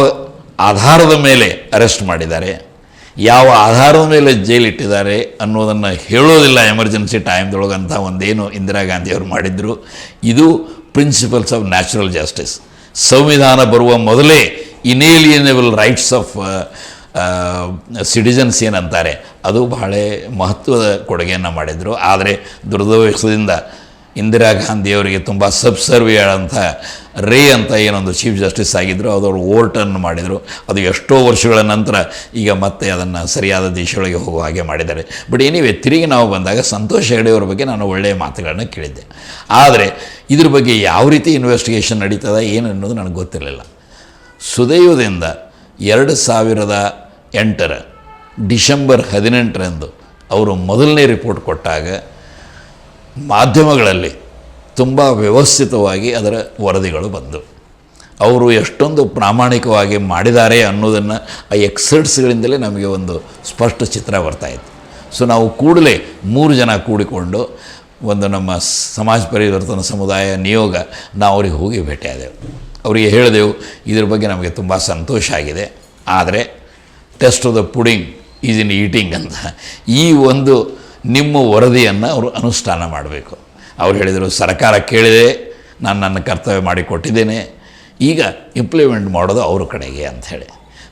ಆಧಾರದ ಮೇಲೆ ಅರೆಸ್ಟ್ ಮಾಡಿದ್ದಾರೆ, ಯಾವ ಆಧಾರದ ಮೇಲೆ ಜೈಲಿಟ್ಟಿದ್ದಾರೆ ಅನ್ನೋದನ್ನು ಹೇಳೋದಿಲ್ಲ ಎಮರ್ಜೆನ್ಸಿ ಟೈಮ್ದೊಳಗಂತ ಒಂದೇನು ಇಂದಿರಾ ಗಾಂಧಿಯವರು ಮಾಡಿದ್ರು. ಇದು ಪ್ರಿನ್ಸಿಪಲ್ಸ್ ಆಫ್ ನ್ಯಾಚುರಲ್ ಜಸ್ಟಿಸ್. ಸಂವಿಧಾನ ಬರುವ ಮೊದಲೇ ಇನೇಲಿಯನೇಬಲ್ ರೈಟ್ಸ್ ಆಫ್ ಸಿಟಿಜನ್ಸ್ ಏನಂತಾರೆ ಅದು ಬಹಳ ಮಹತ್ವದ ಕೊಡುಗೆಯನ್ನು ಮಾಡಿದರು. ಆದರೆ ದುರದೃಷ್ಟದಿಂದ ಇಂದಿರಾ ಗಾಂಧಿಯವರಿಗೆ ತುಂಬ ಸಬ್ಸರ್ವಿಯಂಥ ರೇ ಅಂತ ಏನೊಂದು ಚೀಫ್ ಜಸ್ಟಿಸ್ ಆಗಿದ್ದರು, ಅದವರು ಓವರ್ಟರ್ನ್ ಮಾಡಿದರು. ಅದು ಎಷ್ಟೋ ವರ್ಷಗಳ ನಂತರ ಈಗ ಮತ್ತೆ ಅದನ್ನು ಸರಿಯಾದ ದಿಶೆಯೊಳಗೆ ಹೋಗುವ ಹಾಗೆ ಮಾಡಿದ್ದಾರೆ. ಬಟ್ ಎನಿವೆ ತಿರುಗಿ ನಾವು ಬಂದಾಗ ಸಂತೋಷ್ ಹೆಗ್ಡೆಯವ್ರ ಬಗ್ಗೆ ನಾನು ಒಳ್ಳೆಯ ಮಾತುಗಳನ್ನು ಕೇಳಿದ್ದೆ. ಆದರೆ ಇದ್ರ ಬಗ್ಗೆ ಯಾವ ರೀತಿ ಇನ್ವೆಸ್ಟಿಗೇಷನ್ ನಡೀತದೆ ಏನು ಅನ್ನೋದು ನನಗೆ ಗೊತ್ತಿರಲಿಲ್ಲ. ಸುದೈವದಿಂದ 2008 ಡಿಸೆಂಬರ್ 18 ಅವರು ಮೊದಲನೇ ರಿಪೋರ್ಟ್ ಕೊಟ್ಟಾಗ ಮಾಧ್ಯಮಗಳಲ್ಲಿ ತುಂಬ ವ್ಯವಸ್ಥಿತವಾಗಿ ಅದರ ವರದಿಗಳು ಬಂದವು. ಅವರು ಎಷ್ಟೊಂದು ಪ್ರಾಮಾಣಿಕವಾಗಿ ಮಾಡಿದ್ದಾರೆ ಅನ್ನೋದನ್ನು ಆ ಎಕ್ಸರ್ಟ್ಸ್ಗಳಿಂದಲೇ ನಮಗೆ ಒಂದು ಸ್ಪಷ್ಟ ಚಿತ್ರ ಬರ್ತಾಯಿತ್ತು. ಸೊ ನಾವು ಕೂಡಲೇ 3 ಜನ ಕೂಡಿಕೊಂಡು ಒಂದು ನಮ್ಮ ಸಮಾಜ ಪರಿವರ್ತನಾ ಸಮುದಾಯ ನಿಯೋಗ ನಾವು ಅವ್ರಿಗೆ ಹೋಗಿ ಭೇಟಿಯಾದೆವು. ಅವರಿಗೆ ಹೇಳಿದೆವು ಇದ್ರ ಬಗ್ಗೆ ನಮಗೆ ತುಂಬ ಸಂತೋಷ ಆಗಿದೆ, ಆದರೆ test of the pudding is in eating ಅಂತ ಈ ಒಂದು ನಿಮ್ಮ ವರದಿಯನ್ನು ಅವರು ಅನುಷ್ಠಾನ ಮಾಡಬೇಕು. ಅವ್ರು ಹೇಳಿದರು ಸರ್ಕಾರ ಕೇಳಿದೆ, ನಾನು ನನ್ನ ಕರ್ತವ್ಯ ಮಾಡಿ ಕೊಟ್ಟಿದ್ದೇನೆ, ಈಗ ಇಂಪ್ಲಿಮೆಂಟ್ ಮಾಡೋದು ಅವ್ರ ಕಡೆಗೆ ಅಂಥೇಳಿ.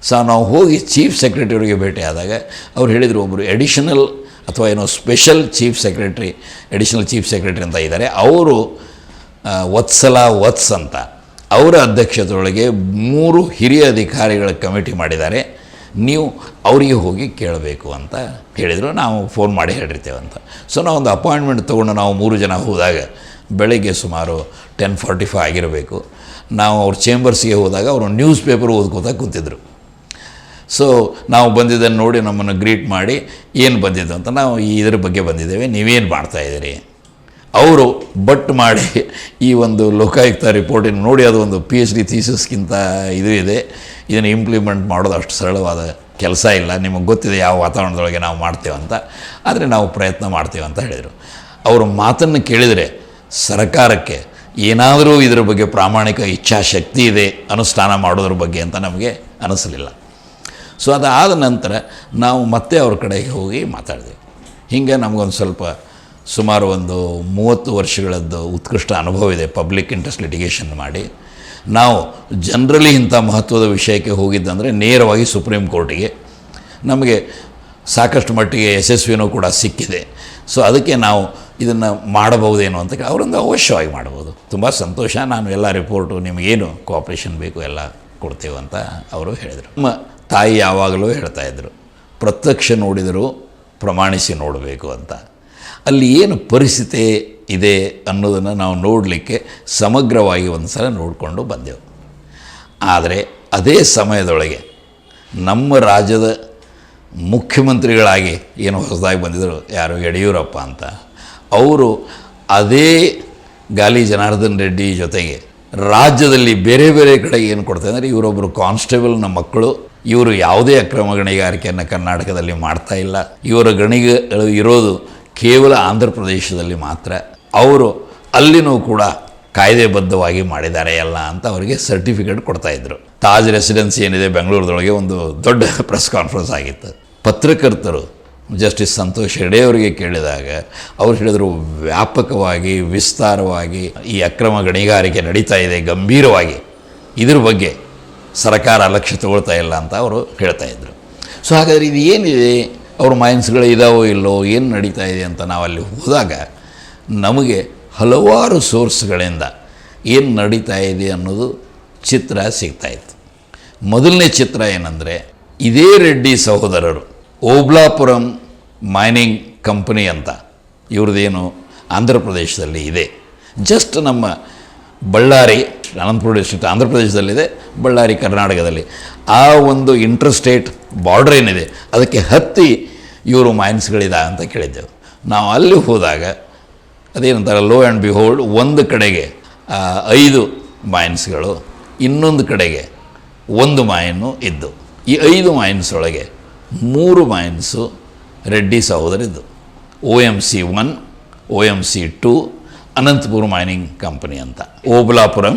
ಸೊ ನಾವು ಹೋಗಿ ಚೀಫ್ ಸೆಕ್ರೆಟರಿಗೆ ಭೇಟಿಯಾದಾಗ ಅವ್ರು ಹೇಳಿದರು ಒಬ್ಬರು ಎಡಿಷನಲ್ ಅಥವಾ ಏನೋ special chief secretary additional chief secretary ಅಂತ ಇದ್ದಾರೆ, ಅವರು ವತ್ಸ್ ಅಂತ ಅವರ ಅಧ್ಯಕ್ಷತೆಯೊಳಗೆ 3 ಹಿರಿಯ ಅಧಿಕಾರಿಗಳ ಕಮಿಟಿ ಮಾಡಿದ್ದಾರೆ, ನೀವು ಅವರಿಗೆ ಹೋಗಿ ಕೇಳಬೇಕು ಅಂತ ಹೇಳಿದರು. ನಾವು ಫೋನ್ ಮಾಡಿ ಹೇಳಿರ್ತೇವೆ ಅಂತ. ಸೊ ನಾವು ಒಂದು ಅಪಾಯಿಂಟ್ಮೆಂಟ್ ತೊಗೊಂಡು ನಾವು 3 ಜನ ಹೋದಾಗ ಬೆಳಗ್ಗೆ ಸುಮಾರು 10:45 ಆಗಿರಬೇಕು. ನಾವು ಅವ್ರ ಚೇಂಬರ್ಸ್ಗೆ ಹೋದಾಗ ಅವರು ನ್ಯೂಸ್ ಪೇಪರ್ ಓದ್ಕೋತಾ ಕೂತಿದ್ರು. ಸೊ ನಾವು ಬಂದಿದ್ದನ್ನು ನೋಡಿ ನಮ್ಮನ್ನು ಗ್ರೀಟ್ ಮಾಡಿ ಏನು ಬಂದಿದ್ದು ಅಂತ, ನಾವು ಇದ್ರ ಬಗ್ಗೆ ಬಂದಿದ್ದೇವೆ, ನೀವೇನು ಮಾಡ್ತಾಯಿದ್ದೀರಿ. ಅವರು ಬಟ್ ಮಾಡಿ ಈ ಒಂದು ಲೋಕಾಯುಕ್ತ ರಿಪೋರ್ಟಿನ ನೋಡಿ ಅದು ಒಂದು PhD ಥೀಸಿಸ್ಗಿಂತ ಇದು ಇದೆ, ಇದನ್ನು ಇಂಪ್ಲಿಮೆಂಟ್ ಮಾಡೋದು ಅಷ್ಟು ಸರಳವಾದ ಕೆಲಸ ಇಲ್ಲ, ನಿಮಗೆ ಗೊತ್ತಿದೆ ಯಾವ ವಾತಾವರಣದೊಳಗೆ ನಾವು ಮಾಡ್ತೇವಂತ, ಆದರೆ ನಾವು ಪ್ರಯತ್ನ ಮಾಡ್ತೇವೆ ಅಂತ ಹೇಳಿದರು. ಅವರ ಮಾತನ್ನು ಕೇಳಿದರೆ ಸರ್ಕಾರಕ್ಕೆ ಏನಾದರೂ ಇದರ ಬಗ್ಗೆ ಪ್ರಾಮಾಣಿಕ ಇಚ್ಛಾಶಕ್ತಿ ಇದೆ ಅನುಷ್ಠಾನ ಮಾಡೋದ್ರ ಬಗ್ಗೆ ಅಂತ ನಮಗೆ ಅನಿಸಲಿಲ್ಲ. ಸೊ ಅದಾದ ನಂತರ ನಾವು ಮತ್ತೆ ಅವ್ರ ಕಡೆಗೆ ಹೋಗಿ ಮಾತಾಡಿದೆವು. ಹೀಗೆ ನಮಗೊಂದು ಸ್ವಲ್ಪ ಸುಮಾರು ಒಂದು 30 ವರ್ಷಗಳದ್ದು ಉತ್ಕೃಷ್ಟ ಅನುಭವ ಇದೆ ಪಬ್ಲಿಕ್ ಇಂಟ್ರೆಸ್ಟ್ ಲಿಟಿಗೇಷನ್ ಮಾಡಿ. ನಾವು ಜನರಲಿ ಇಂಥ ಮಹತ್ವದ ವಿಷಯಕ್ಕೆ ಹೋಗಿದ್ದಂದರೆ ನೇರವಾಗಿ ಸುಪ್ರೀಂ ಕೋರ್ಟಿಗೆ ನಮಗೆ ಸಾಕಷ್ಟು ಮಟ್ಟಿಗೆ ಯಶಸ್ವಿನೂ ಕೂಡ ಸಿಕ್ಕಿದೆ. ಸೊ ಅದಕ್ಕೆ ನಾವು ಇದನ್ನು ಮಾಡಬಹುದೇನೋ ಅಂತ ಅವರೊಂದು ಅವಶ್ಯವಾಗಿ ಮಾಡ್ಬೋದು. ತುಂಬ ಸಂತೋಷ, ನಾನು ಎಲ್ಲ ರಿಪೋರ್ಟು ನಿಮಗೇನು ಕೋಆಪ್ರೇಷನ್ ಬೇಕು ಎಲ್ಲ ಕೊಡ್ತೇವೆ ಅಂತ ಅವರು ಹೇಳಿದರು. ನಮ್ಮ ತಾಯಿ ಯಾವಾಗಲೂ ಹೇಳ್ತಾಯಿದ್ರು, ಪ್ರತ್ಯಕ್ಷ ನೋಡಿದರೂ ಪ್ರಮಾಣಿಸಿ ನೋಡಬೇಕು ಅಂತ. ಅಲ್ಲಿ ಏನು ಪರಿಸ್ಥಿತಿ ಇದೆ ಅನ್ನೋದನ್ನು ನಾವು ನೋಡಲಿಕ್ಕೆ ಸಮಗ್ರವಾಗಿ ಒಂದು ಸಲ ನೋಡಿಕೊಂಡು ಬಂದೆವು. ಆದರೆ ಅದೇ ಸಮಯದೊಳಗೆ ನಮ್ಮ ರಾಜ್ಯದ ಮುಖ್ಯಮಂತ್ರಿಗಳಾಗಿ ಏನು ಹೊಸದಾಗಿ ಬಂದಿದ್ದರು, ಯಾರು ಯಡಿಯೂರಪ್ಪ ಅಂತ, ಅವರು ಅದೇ ಗಾಲಿ ಜನಾರ್ದನ್ ರೆಡ್ಡಿ ಜೊತೆಗೆ ರಾಜ್ಯದಲ್ಲಿ ಬೇರೆ ಬೇರೆ ಕಡೆ ಏನು ಕೊಡ್ತಾರೆ ಅಂದರೆ, ಇವರೊಬ್ಬರು ಕಾನ್ಸ್ಟೇಬಲ್ನ ಮಕ್ಕಳು, ಇವರು ಯಾವುದೇ ಅಕ್ರಮ ಗಣಿಗಾರಿಕೆಯನ್ನು ಕರ್ನಾಟಕದಲ್ಲಿ ಮಾಡ್ತಾ ಇಲ್ಲ, ಇವರ ಗಣಿಗೆ ಇರೋದು ಕೇವಲ ಆಂಧ್ರ ಪ್ರದೇಶದಲ್ಲಿ ಮಾತ್ರ, ಅವರು ಅಲ್ಲಿನೂ ಕೂಡ ಕಾಯ್ದೆಬದ್ಧವಾಗಿ ಮಾಡಿದ್ದಾರೆ ಎಲ್ಲ ಅಂತ ಅವರಿಗೆ ಸರ್ಟಿಫಿಕೇಟ್ ಕೊಡ್ತಾಯಿದ್ರು. ತಾಜ್ ರೆಸಿಡೆನ್ಸಿ ಏನಿದೆ ಬೆಂಗಳೂರದೊಳಗೆ ಒಂದು ದೊಡ್ಡ ಪ್ರೆಸ್ ಕಾನ್ಫರೆನ್ಸ್ ಆಗಿತ್ತು. ಪತ್ರಕರ್ತರು ಜಸ್ಟಿಸ್ ಸಂತೋಷ್ ಹೆಗ್ಡೆ ಅವರಿಗೆ ಕೇಳಿದಾಗ ಅವ್ರು ಹೇಳಿದರು, ವ್ಯಾಪಕವಾಗಿ ವಿಸ್ತಾರವಾಗಿ ಈ ಅಕ್ರಮ ಗಣಿಗಾರಿಕೆ ನಡೀತಾ ಇದೆ ಗಂಭೀರವಾಗಿ, ಇದ್ರ ಬಗ್ಗೆ ಸರ್ಕಾರ ಲಕ್ಷ್ಯ ತಗೊಳ್ತಾ ಇಲ್ಲ ಅಂತ ಅವರು ಹೇಳ್ತಾಯಿದ್ರು. ಸೊ ಹಾಗಾದರೆ ಇದು ಏನಿದೆ, ಅವ್ರ ಮೈನ್ಸ್ಗಳು ಇದಾವೋ ಇಲ್ಲೋ, ಏನು ನಡೀತಾ ಇದೆ ಅಂತ ನಾವು ಅಲ್ಲಿ ಹೋದಾಗ ನಮಗೆ ಹಲವಾರು ಸೋರ್ಸ್ಗಳಿಂದ ಏನು ನಡೀತಾ ಇದೆ ಅನ್ನೋದು ಚಿತ್ರ ಸಿಗ್ತಾಯಿತ್ತು. ಮೊದಲನೇ ಚಿತ್ರ ಏನಂದರೆ, ಇದೇ ರೆಡ್ಡಿ ಸಹೋದರರು ಓಬ್ಲಾಪುರಂ ಮೈನಿಂಗ್ ಕಂಪನಿ ಅಂತ ಇವ್ರದ್ದೇನು ಆಂಧ್ರ ಪ್ರದೇಶದಲ್ಲಿ ಇದೆ. ಜಸ್ಟ್ ನಮ್ಮ ಬಳ್ಳಾರಿ, ಅನಂತಪುರ ಡಿಸ್ಟ್ರಿಕ್ಟ್ ಆಂಧ್ರ ಪ್ರದೇಶದಲ್ಲಿದೆ, ಬಳ್ಳಾರಿ ಕರ್ನಾಟಕದಲ್ಲಿ. ಆ ಒಂದು ಇಂಟರ್ಸ್ಟೇಟ್ ಬಾರ್ಡ್ರ್ ಏನಿದೆ ಅದಕ್ಕೆ ಹತ್ತಿ ಇವರು ಮೈನ್ಸ್ಗಳಿದೆ ಅಂತ ಕೇಳಿದ್ದೆವು. ನಾವು ಅಲ್ಲಿ ಹೋದಾಗ ಅದೇನಂತಾರೆ, ಲೋ ಆ್ಯಂಡ್ ಬಿಹೋಲ್ಡ್, ಒಂದು ಕಡೆಗೆ 5 ಮೈನ್ಸ್ಗಳು, ಇನ್ನೊಂದು ಕಡೆಗೆ 1 ಮೈನು ಇದ್ದು. ಈ 5 ಮೈನ್ಸ್ ಒಳಗೆ 3 ಮೈನ್ಸು ರೆಡ್ಡಿ ಸಹೋದರಿದ್ದು. OMC 1, OMC 2, Anantapura mining company ಅಂತ, ಓಬಲಾಪುರಂ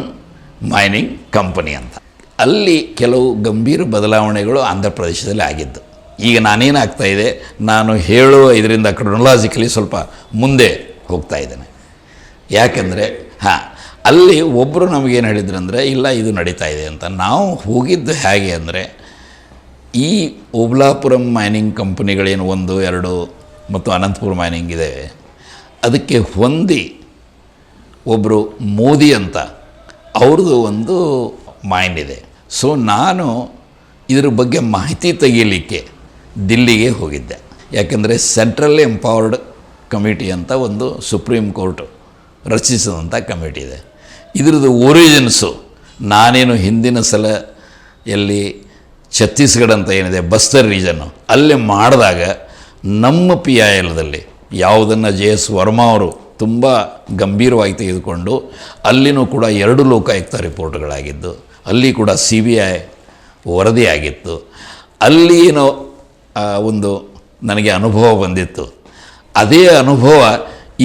ಮೈನಿಂಗ್ ಕಂಪನಿ ಅಂತ. ಅಲ್ಲಿ ಕೆಲವು ಗಂಭೀರ ಬದಲಾವಣೆಗಳು ಆಂಧ್ರ ಪ್ರದೇಶದಲ್ಲಿ ಆಗಿದ್ದು. ಈಗ ನಾನೇನಾಗ್ತಾಯಿದೆ, ನಾನು ಹೇಳುವ ಇದರಿಂದ ಕ್ರೊನಲಾಜಿಕಲಿ ಸ್ವಲ್ಪ ಮುಂದೆ ಹೋಗ್ತಾ ಇದ್ದೇನೆ. ಯಾಕೆಂದರೆ ಅಲ್ಲಿ ಒಬ್ಬರು ನಮಗೇನು ಹೇಳಿದ್ರಂದರೆ, ಇಲ್ಲ ಇದು ನಡೀತಾ ಇದೆ ಅಂತ. ನಾವು ಹೋಗಿದ್ದು ಹೇಗೆ ಅಂದರೆ, ಈ ಓಬಲಾಪುರಂ ಮೈನಿಂಗ್ ಕಂಪನಿಗಳೇನು 1, 2 ಮತ್ತು ಅನಂತಪುರ ಮೈನಿಂಗ್ ಇದೆ, ಅದಕ್ಕೆ ಹೊಂದಿ ಒಬ್ಬರು ಮೋದಿ ಅಂತ ಅವ್ರದ್ದು ಒಂದು ಮೈನ್ ಇದೆ. ಸೊ ನಾನು ಇದ್ರ ಬಗ್ಗೆ ಮಾಹಿತಿ ತೆಗೀಲಿಕ್ಕೆ ದಿಲ್ಲಿಗೆ ಹೋಗಿದ್ದೆ. ಯಾಕೆಂದರೆ ಸೆಂಟ್ರಲ್ ಎಂಪವರ್ಡ್ ಕಮಿಟಿ ಅಂತ ಒಂದು ಸುಪ್ರೀಂ ಕೋರ್ಟ್ ರಚಿಸಿದಂಥ ಕಮಿಟಿ ಇದೆ. ಇದ್ರದ್ದು ಒರಿಜಿನ್ಸು ನಾನೇನು ಹಿಂದಿನ ಸಲ ಎಲ್ಲಿ ಛತ್ತೀಸ್ಗಢ ಅಂತ ಏನಿದೆ ಬಸ್ತರ್ ರೀಜನ್ನು ಅಲ್ಲಿ ಮಾಡಿದಾಗ ನಮ್ಮ PILದಲ್ಲಿ ಯಾವುದನ್ನು JS ವರ್ಮಾ ಅವರು ತುಂಬ ಗಂಭೀರವಾಗಿ ತೆಗೆದುಕೊಂಡು ಅಲ್ಲಿನೂ ಕೂಡ 2 ಲೋಕಾಯುಕ್ತ ರಿಪೋರ್ಟ್ಗಳಾಗಿದ್ದು, ಅಲ್ಲಿ ಕೂಡ CBI ವರದಿಯಾಗಿತ್ತು. ಅಲ್ಲಿ ಏನೋ ಒಂದು ನನಗೆ ಅನುಭವ ಬಂದಿತ್ತು. ಅದೇ ಅನುಭವ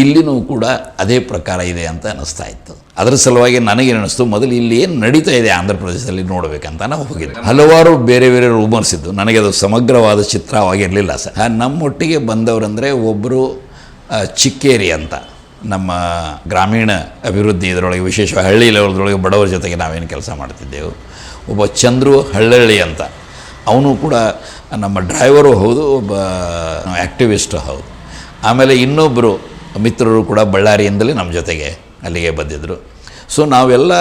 ಇಲ್ಲಿನೂ ಕೂಡ ಅದೇ ಪ್ರಕಾರ ಇದೆ ಅಂತ ಅನ್ನಿಸ್ತಾ ಇತ್ತು. ಅದರ ಸಲುವಾಗಿ ನನಗೇನು ಅನ್ನಿಸ್ತು, ಮೊದಲು ಇಲ್ಲಿ ಏನು ನಡೀತಾ ಇದೆ ಆಂಧ್ರ ಪ್ರದೇಶದಲ್ಲಿ ನೋಡಬೇಕಂತ ನಾವು ಹೋಗಿದ್ದೆ. ಹಲವಾರು ಬೇರೆ ಬೇರೆ ರೂಮರ್ಸ್ ಇದ್ದು, ನನಗೆ ಅದು ಸಮಗ್ರವಾದ ಚಿತ್ರವಾಗಿರಲಿಲ್ಲ ಸರ್. ನಮ್ಮೊಟ್ಟಿಗೆ ಬಂದವರಂದರೆ ಒಬ್ಬರು ಚಿಕ್ಕೇರಿ ಅಂತ, ನಮ್ಮ ಗ್ರಾಮೀಣ ಅಭಿವೃದ್ಧಿ ಇದರೊಳಗೆ ವಿಶೇಷವಾಗಿ ಹಳ್ಳಿ ಲೆವೆಲ್ದೊಳಗೆ ಬಡವರ ಜೊತೆಗೆ ನಾವೇನು ಕೆಲಸ ಮಾಡ್ತಿದ್ದೆವು. ಒಬ್ಬ ಚಂದ್ರು ಹಳ್ಳಳ್ಳಿ ಅಂತ, ಅವನು ಕೂಡ ನಮ್ಮ ಡ್ರೈವರು ಹೌದು, ಒಬ್ಬ ಆ್ಯಕ್ಟಿವಿಸ್ಟು ಹೌದು. ಆಮೇಲೆ ಇನ್ನೊಬ್ಬರು ಮಿತ್ರರು ಕೂಡ ಬಳ್ಳಾರಿಯಿಂದಲೇ ನಮ್ಮ ಜೊತೆಗೆ ಅಲ್ಲಿಗೆ ಬಂದಿದ್ದರು. ಸೊ ನಾವೆಲ್ಲ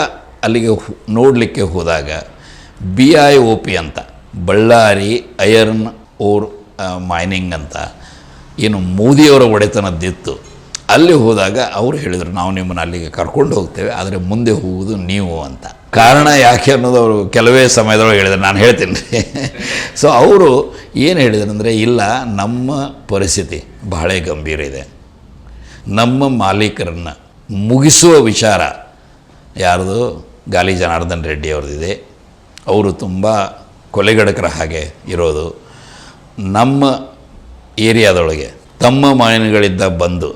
ಅಲ್ಲಿಗೆ ನೋಡಲಿಕ್ಕೆ ಹೋದಾಗ BIOP ಅಂತ, ಬಳ್ಳಾರಿ ಐರನ್ ಓರ್ ಮೈನಿಂಗ್ ಅಂತ ಏನು ಮೋದಿಯವರ ಒಡೆತನದ್ದಿತ್ತು. ಅಲ್ಲಿ ಹೋದಾಗ ಅವರು ಹೇಳಿದರು, ನಾವು ನಿಮ್ಮನ್ನು ಅಲ್ಲಿಗೆ ಕರ್ಕೊಂಡು ಹೋಗ್ತೇವೆ, ಆದರೆ ಮುಂದೆ ಹೋಗುವುದು ನೀವು ಅಂತ. ಕಾರಣ ಯಾಕೆ ಅನ್ನೋದು ಅವರು ಕೆಲವೇ ಸಮಯದೊಳಗೆ ಹೇಳಿದರು, ನಾನು ಹೇಳ್ತೀನಿ ರೀ. ಸೊ ಅವರು ಏನು ಹೇಳಿದರು ಅಂದರೆ, ಇಲ್ಲ, ನಮ್ಮ ಪರಿಸ್ಥಿತಿ ಬಹಳ ಗಂಭೀರ ಇದೆ, ನಮ್ಮ ಮಾಲೀಕರನ್ನು ಮುಗಿಸುವ ವಿಚಾರ ಯಾರ್ದು, ಗಾಲಿ ಜನಾರ್ದನ್ ರೆಡ್ಡಿ ಅವ್ರದ್ದಿದೆ. ಅವರು ತುಂಬ ಕೊಲೆಗಡಕರ ಹಾಗೆ ಇರೋದು. ನಮ್ಮ ಏರಿಯಾದೊಳಗೆ ತಮ್ಮ ಮೈನ್ಗಳಿಂದ ಬಂದು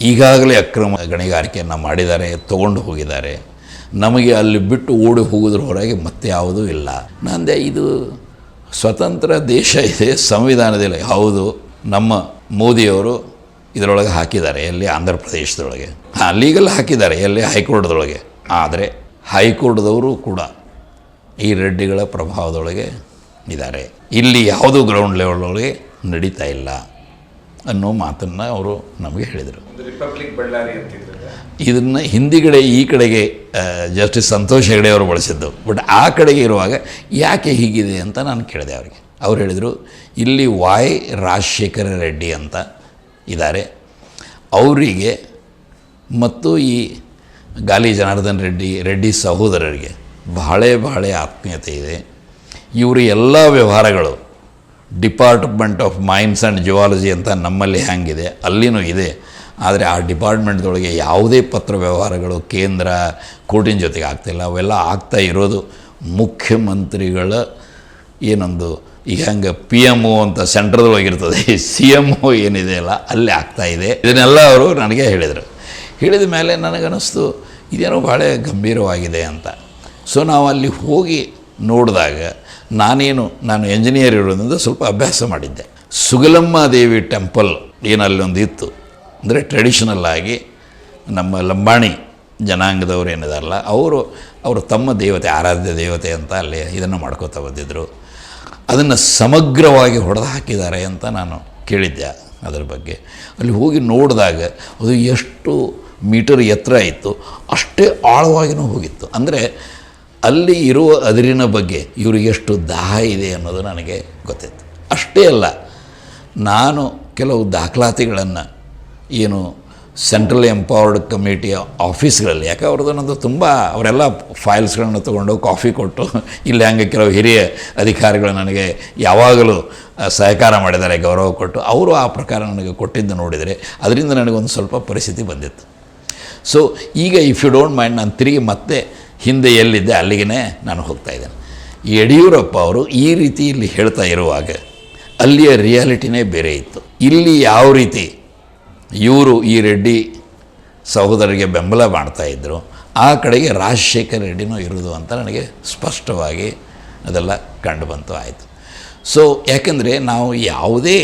ಈಗಾಗಲೇ ಅಕ್ರಮ ಗಣಿಗಾರಿಕೆಯನ್ನು ಮಾಡಿದ್ದಾರೆ, ತೊಗೊಂಡು ಹೋಗಿದ್ದಾರೆ. ನಮಗೆ ಅಲ್ಲಿ ಬಿಟ್ಟು ಓಡಿ ಹೋಗೋದ್ರ ಹೊರಗೆ ಮತ್ತೆ ಯಾವುದೂ ಇಲ್ಲ. ನಂದೆ, ಇದು ಸ್ವತಂತ್ರ ದೇಶ ಇದೆ, ಸಂವಿಧಾನದಲ್ಲಿ ಹೌದು, ನಮ್ಮ ಮೋದಿಯವರು ಇದರೊಳಗೆ ಹಾಕಿದ್ದಾರೆ, ಎಲ್ಲಿ ಆಂಧ್ರ ಪ್ರದೇಶದೊಳಗೆ ಲೀಗಲ್ ಹಾಕಿದ್ದಾರೆ, ಎಲ್ಲಿ ಹೈಕೋರ್ಟ್ದೊಳಗೆ. ಆದರೆ ಹೈಕೋರ್ಟ್ದವರು ಕೂಡ ಈ ರೆಡ್ಡಿಗಳ ಪ್ರಭಾವದೊಳಗೆ ಇದ್ದಾರೆ, ಇಲ್ಲಿ ಯಾವುದೂ ಗ್ರೌಂಡ್ ಲೆವೆಲ್ದೊಳಗೆ ನಡೀತಾ ಇಲ್ಲ ಅನ್ನೋ ಮಾತನ್ನು ಅವರು ನಮಗೆ ಹೇಳಿದರು. ರಿಪಬ್ಲಿಕ್ ಬಳ್ಳಾರಿ ಅಂತಿದ್ರು. ಇದನ್ನು ಹಿಂದಿಗಡೆ ಈ ಕಡೆಗೆ ಜಸ್ಟಿಸ್ ಸಂತೋಷ್ ಹೆಗ್ಡೆ ಅವರು ಬಳಸಿದ್ದು. ಬಟ್ ಆ ಕಡೆಗೆ ಇರುವಾಗ ಯಾಕೆ ಹೀಗಿದೆ ಅಂತ ನಾನು ಕೇಳಿದೆ ಅವರಿಗೆ. ಅವ್ರು ಹೇಳಿದರು, ಇಲ್ಲಿ Y ರಾಜಶೇಖರ ರೆಡ್ಡಿ ಅಂತ ಇದ್ದಾರೆ, ಅವರಿಗೆ ಮತ್ತು ಈ ಗಾಲಿ ಜನಾರ್ದನ್ ರೆಡ್ಡಿ ಸಹೋದರರಿಗೆ ಬಹಳ ಆತ್ಮೀಯತೆ ಇದೆ. ಇವರು ಎಲ್ಲ ವ್ಯವಹಾರಗಳು department of mains and geology ಅಂತ ನಮ್ಮಲ್ಲಿ ಹ್ಯಾಂಗಿದೆ, ಅಲ್ಲಿನೂ ಇದೆ. ಆದರೆ ಆ ಡಿಪಾರ್ಟ್ಮೆಂಟ್ದೊಳಗೆ ಯಾವುದೇ ಪತ್ರ ವ್ಯವಹಾರಗಳು ಕೇಂದ್ರ ಕೋರ್ಟಿನ ಜೊತೆಗೆ ಆಗ್ತಾಯಿಲ್ಲ. ಅವೆಲ್ಲ ಆಗ್ತಾ ಇರೋದು ಮುಖ್ಯಮಂತ್ರಿಗಳ ಏನೊಂದು ಈಗ ಹಂಗೆ PMO ಅಂತ ಸೆಂಟ್ರದೊಳಗಿರ್ತದೆ, CMO ಏನಿದೆ ಅಲ್ಲ ಅಲ್ಲಿ ಆಗ್ತಾಯಿದೆ. ಇದನ್ನೆಲ್ಲ ಅವರು ನನಗೆ ಹೇಳಿದರು. ಹೇಳಿದ ಮೇಲೆ ನನಗನ್ನಿಸ್ತು, ಇದೇನೋ ಭಾಳ ಗಂಭೀರವಾಗಿದೆ ಅಂತ. ಸೊ ನಾವು ಅಲ್ಲಿ ಹೋಗಿ ನೋಡಿದಾಗ ನಾನು ಎಂಜಿನಿಯರ್ ಇರೋದ್ರಿಂದ ಸ್ವಲ್ಪ ಅಭ್ಯಾಸ ಮಾಡಿದ್ದೆ. ಸುಗಲಮ್ಮ ದೇವಿ ಟೆಂಪಲ್ ಏನಲ್ಲೊಂದು ಇತ್ತು, ಅಂದರೆ ಟ್ರೆಡಿಷನಲ್ ಆಗಿ ನಮ್ಮ ಲಂಬಾಣಿ ಜನಾಂಗದವ್ರು ಏನಿದಾರಲ್ಲ ಅವರು ತಮ್ಮ ದೇವತೆ, ಆರಾಧ್ಯ ದೇವತೆ ಅಂತ ಅಲ್ಲಿ ಇದನ್ನು ಮಾಡ್ಕೋತಾ ಬಂದಿದ್ದರು. ಅದನ್ನು ಸಮಗ್ರವಾಗಿ ಹೊಡೆದು ಹಾಕಿದ್ದಾರೆ ಅಂತ ನಾನು ಕೇಳಿದ್ದೆ. ಅದರ ಬಗ್ಗೆ ಅಲ್ಲಿ ಹೋಗಿ ನೋಡಿದಾಗ ಅದು ಎಷ್ಟು ಮೀಟರ್ ಎತ್ತರ ಇತ್ತು, ಅಷ್ಟೇ ಆಳವಾಗಿಯೂ ಹೋಗಿತ್ತು. ಅಂದರೆ ಅಲ್ಲಿ ಇರುವ ಅದಿರಿನ ಬಗ್ಗೆ ಇವ್ರಿಗೆ ಎಷ್ಟು ದಾಹ ಇದೆ ಅನ್ನೋದು ನನಗೆ ಗೊತ್ತಿತ್ತು. ಅಷ್ಟೇ ಅಲ್ಲ, ನಾನು ಕೆಲವು ದಾಖಲಾತಿಗಳನ್ನು ಏನು ಸೆಂಟ್ರಲ್ ಎಂಪವರ್ಡ್ ಕಮಿಟಿಯ ಆಫೀಸ್ಗಳಲ್ಲಿ, ಯಾಕೆ ಅವ್ರದ್ದು ತುಂಬ ಅವರೆಲ್ಲ ಫೈಲ್ಸ್ಗಳನ್ನು ತೊಗೊಂಡು ಕಾಫಿ ಕೊಟ್ಟು ಇಲ್ಲಿ ಹಂಗೆ ಕೆಲವು ಹಿರಿಯ ಅಧಿಕಾರಿಗಳು ನನಗೆ ಯಾವಾಗಲೂ ಸಹಕಾರ ಮಾಡಿದ್ದಾರೆ, ಗೌರವ ಕೊಟ್ಟು ಅವರು ಆ ಪ್ರಕಾರ ನನಗೆ ಕೊಟ್ಟಿದ್ದು ನೋಡಿದರೆ ಅದರಿಂದ ನನಗೊಂದು ಸ್ವಲ್ಪ ಪರಿಸ್ಥಿತಿ ಬಂದಿತ್ತು. ಸೊ ಈಗ ಇಫ್ ಯು ಡೋಂಟ್ ಮೈಂಡ್, ನಾನು ತಿರುಗಿ ಮತ್ತೆ ಹಿಂದೆ ಎಲ್ಲಿದ್ದೆ ಅಲ್ಲಿಗೆ ನಾನು ಹೋಗ್ತಾಯಿದ್ದೇನೆ. ಯಡಿಯೂರಪ್ಪ ಅವರು ಈ ರೀತಿ ಇಲ್ಲಿ ಹೇಳ್ತಾ ಇರುವಾಗ ಅಲ್ಲಿಯ ರಿಯಾಲಿಟಿನೇ ಬೇರೆ ಇತ್ತು. ಇಲ್ಲಿ ಯಾವ ರೀತಿ ಇವರು ಈ ರೆಡ್ಡಿ ಸಹೋದರರಿಗೆ ಬೆಂಬಲ ಮಾಡ್ತಾಯಿದ್ರು, ಆ ಕಡೆಗೆ ರಾಜಶೇಖರ್ ರೆಡ್ಡಿನೂ ಇರೋದು ಅಂತ ನನಗೆ ಸ್ಪಷ್ಟವಾಗಿ ಅದೆಲ್ಲ ಕಂಡು ಬಂತು. ಆಯಿತು. ಸೊ ಯಾಕೆಂದರೆ ನಾವು ಯಾವುದೇ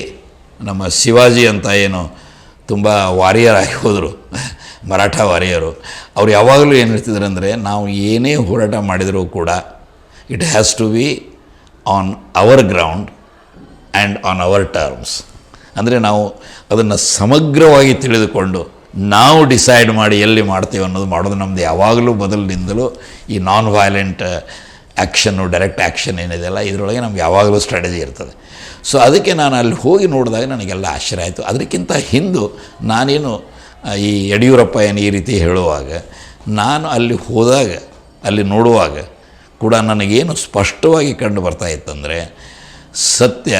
ನಮ್ಮ ಶಿವಾಜಿ ಅಂತ ಏನು ತುಂಬ ವಾರಿಯರ್ ಆಗಿ ಹೋದರು, ಮರಾಠ ವಾರಿಯರು, ಅವ್ರು ಯಾವಾಗಲೂ ಏನು ಹೇಳ್ತಿದ್ರು ಅಂದರೆ, ನಾವು ಏನೇ ಹೋರಾಟ ಮಾಡಿದರೂ ಕೂಡ it has to be on our ground and on our terms. ಅಂದರೆ ನಾವು ಅದನ್ನು ಸಮಗ್ರವಾಗಿ ತಿಳಿದುಕೊಂಡು ನಾವು ಡಿಸೈಡ್ ಮಾಡಿ ಎಲ್ಲಿ ಮಾಡ್ತೀವಿ ಮಾಡೋದು ನಮ್ಮದು ಯಾವಾಗಲೂ ಮೊದಲಿನಿಂದಲೂ ಈ ನಾನ್ ವೈಲೆಂಟ್ ಆ್ಯಕ್ಷನ್ನು, ಡೈರೆಕ್ಟ್ ಆ್ಯಕ್ಷನ್ ಏನಿದೆಯಲ್ಲ, ಇದರೊಳಗೆ ನಮ್ಗೆ ಯಾವಾಗಲೂ ಸ್ಟ್ರಾಟಜಿ ಇರ್ತದೆ. ಸೊ ಅದಕ್ಕೆ ನಾನು ಅಲ್ಲಿ ಹೋಗಿ ನೋಡಿದಾಗ ನನಗೆಲ್ಲ ಆಶ್ಚರ್ಯ ಆಯಿತು. ಅದಕ್ಕಿಂತ ಹಿಂದೆ ನಾನೇನು ಈ ಯಡಿಯೂರಪ್ಪ ಏನು ಈ ರೀತಿ ಹೇಳುವಾಗ, ನಾನು ಅಲ್ಲಿ ಹೋದಾಗ ಅಲ್ಲಿ ನೋಡುವಾಗ ಕೂಡ ನನಗೇನು ಸ್ಪಷ್ಟವಾಗಿ ಕಂಡು ಬರ್ತಾಯಿತ್ತಂದರೆ, ಸತ್ಯ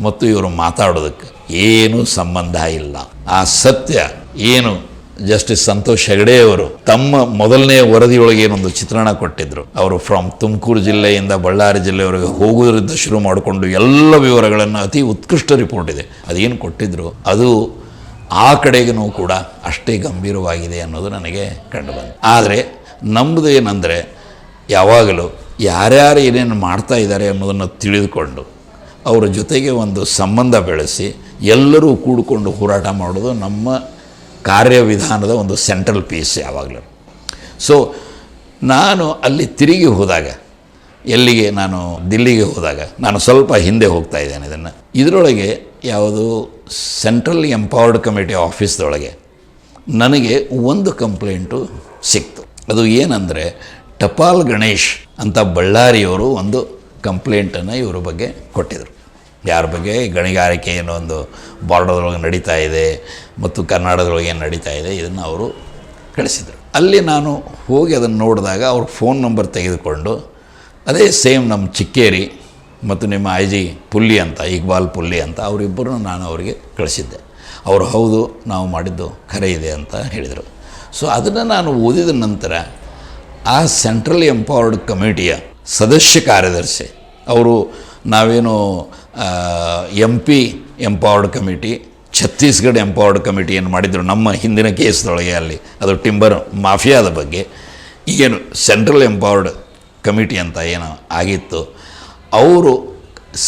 ಮತ್ತು ಇವರು ಮಾತಾಡೋದಕ್ಕೆ ಏನೂ ಸಂಬಂಧ ಇಲ್ಲ. ಆ ಸತ್ಯ ಏನು ಜಸ್ಟಿಸ್ ಸಂತೋಷ್ ಹೆಗಡೆಯವರು ತಮ್ಮ ಮೊದಲನೇ ವರದಿಯೊಳಗೆ ಏನೊಂದು ಚಿತ್ರಣ ಕೊಟ್ಟಿದ್ದರು. ಅವರು ಫ್ರಮ್ ತುಮಕೂರು ಜಿಲ್ಲೆಯಿಂದ ಬಳ್ಳಾರಿ ಜಿಲ್ಲೆಯವರೆಗೆ ಹೋಗೋದ್ರಿಂದ ಶುರು ಮಾಡಿಕೊಂಡು ಎಲ್ಲ ವಿವರಗಳನ್ನು, ಅತಿ ಉತ್ಕೃಷ್ಟ ರಿಪೋರ್ಟ್ ಇದೆ, ಅದೇನು ಕೊಟ್ಟಿದ್ದರು ಅದು ಆ ಕಡೆಗೂ ಕೂಡ ಅಷ್ಟೇ ಗಂಭೀರವಾಗಿದೆ ಅನ್ನೋದು ನನಗೆ ಕಂಡು ಬಂತು. ಆದರೆ ನಮ್ಮದು ಏನಂದರೆ, ಯಾವಾಗಲೂ ಯಾರ್ಯಾರು ಏನೇನು ಮಾಡ್ತಾ ಇದ್ದಾರೆ ಅನ್ನೋದನ್ನು ತಿಳಿದುಕೊಂಡು ಅವರ ಜೊತೆಗೆ ಒಂದು ಸಂಬಂಧ ಬೆಳೆಸಿ ಎಲ್ಲರೂ ಕೂಡಿಕೊಂಡು ಹೋರಾಟ ಮಾಡೋದು ನಮ್ಮ ಕಾರ್ಯವಿಧಾನದ ಒಂದು ಸೆಂಟ್ರಲ್ ಪೀಸ್ ಯಾವಾಗಲೂ. ಸೊ ನಾನು ಅಲ್ಲಿ ತಿರುಗಿ ಹೋದಾಗ, ಎಲ್ಲಿಗೆ ನಾನು ದಿಲ್ಲಿಗೆ ಹೋದಾಗ, ನಾನು ಸ್ವಲ್ಪ ಹಿಂದೆ ಹೋಗ್ತಾ ಇದ್ದೇನೆ. ಇದರೊಳಗೆ ಯಾವುದು ಸೆಂಟ್ರಲ್ ಎಂಪವರ್ಡ್ ಕಮಿಟಿ ಆಫೀಸ್ದೊಳಗೆ ನನಗೆ ಒಂದು ಕಂಪ್ಲೇಂಟು ಸಿಕ್ತು. ಅದು ಏನಂದರೆ, ಟಪಾಲ್ ಗಣೇಶ್ ಅಂತ ಬಳ್ಳಾರಿಯವರು ಒಂದು ಕಂಪ್ಲೇಂಟನ್ನು ಇವರ ಬಗ್ಗೆ ಕೊಟ್ಟಿದ್ದರು. ಯಾರ ಬಗ್ಗೆ? ಗಣಿಗಾರಿಕೆ ಏನೋ ಒಂದು ಬಾರ್ಡರ್ದೊಳಗೆ ನಡೀತಾ ಇದೆ ಮತ್ತು ಕರ್ನಾಟಕದೊಳಗೆ ಏನು ನಡೀತಾ ಇದೆ, ಇದನ್ನು ಅವರು ಕಳಿಸಿದರು. ಅಲ್ಲಿ ನಾನು ಹೋಗಿ ಅದನ್ನು ನೋಡಿದಾಗ ಅವ್ರ ಫೋನ್ ನಂಬರ್ ತೆಗೆದುಕೊಂಡು, ಅದೇ ಸೇಮ್ ನಮ್ಮ ಚಿಕ್ಕೇರಿ ಮತ್ತು ನಿಮ್ಮ ಐ ಜಿ ಪುಲ್ಲಿ ಅಂತ, ಇಕ್ಬಾಲ್ ಪುಲ್ಲಿ ಅಂತ, ಅವರಿಬ್ಬರು ನಾನು ಅವರಿಗೆ ಕಳಿಸಿದ್ದೆ. ಅವರು ಹೌದು ನಾವು ಮಾಡಿದ್ದು ಖರೆ ಇದೆ ಅಂತ ಹೇಳಿದರು. ಸೊ ಅದನ್ನು ನಾನು ಓದಿದ ನಂತರ ಆ ಸೆಂಟ್ರಲ್ ಎಂಪವರ್ಡ್ ಕಮಿಟಿಯ ಸದಸ್ಯ ಕಾರ್ಯದರ್ಶಿ ಅವರು, ನಾವೇನು MP empowered committee, Chhattisgarh empowered committee ಏನು ಮಾಡಿದರು ನಮ್ಮ ಹಿಂದಿನ ಕೇಸ್ದೊಳಗೆ, ಅಲ್ಲಿ ಅದು ಟಿಂಬರ್ ಮಾಫಿಯಾದ ಬಗ್ಗೆ, ಈಗೇನು ಸೆಂಟ್ರಲ್ ಎಂಪವರ್ಡ್ ಕಮಿಟಿ ಅಂತ ಏನು ಆಗಿತ್ತು, ಅವರು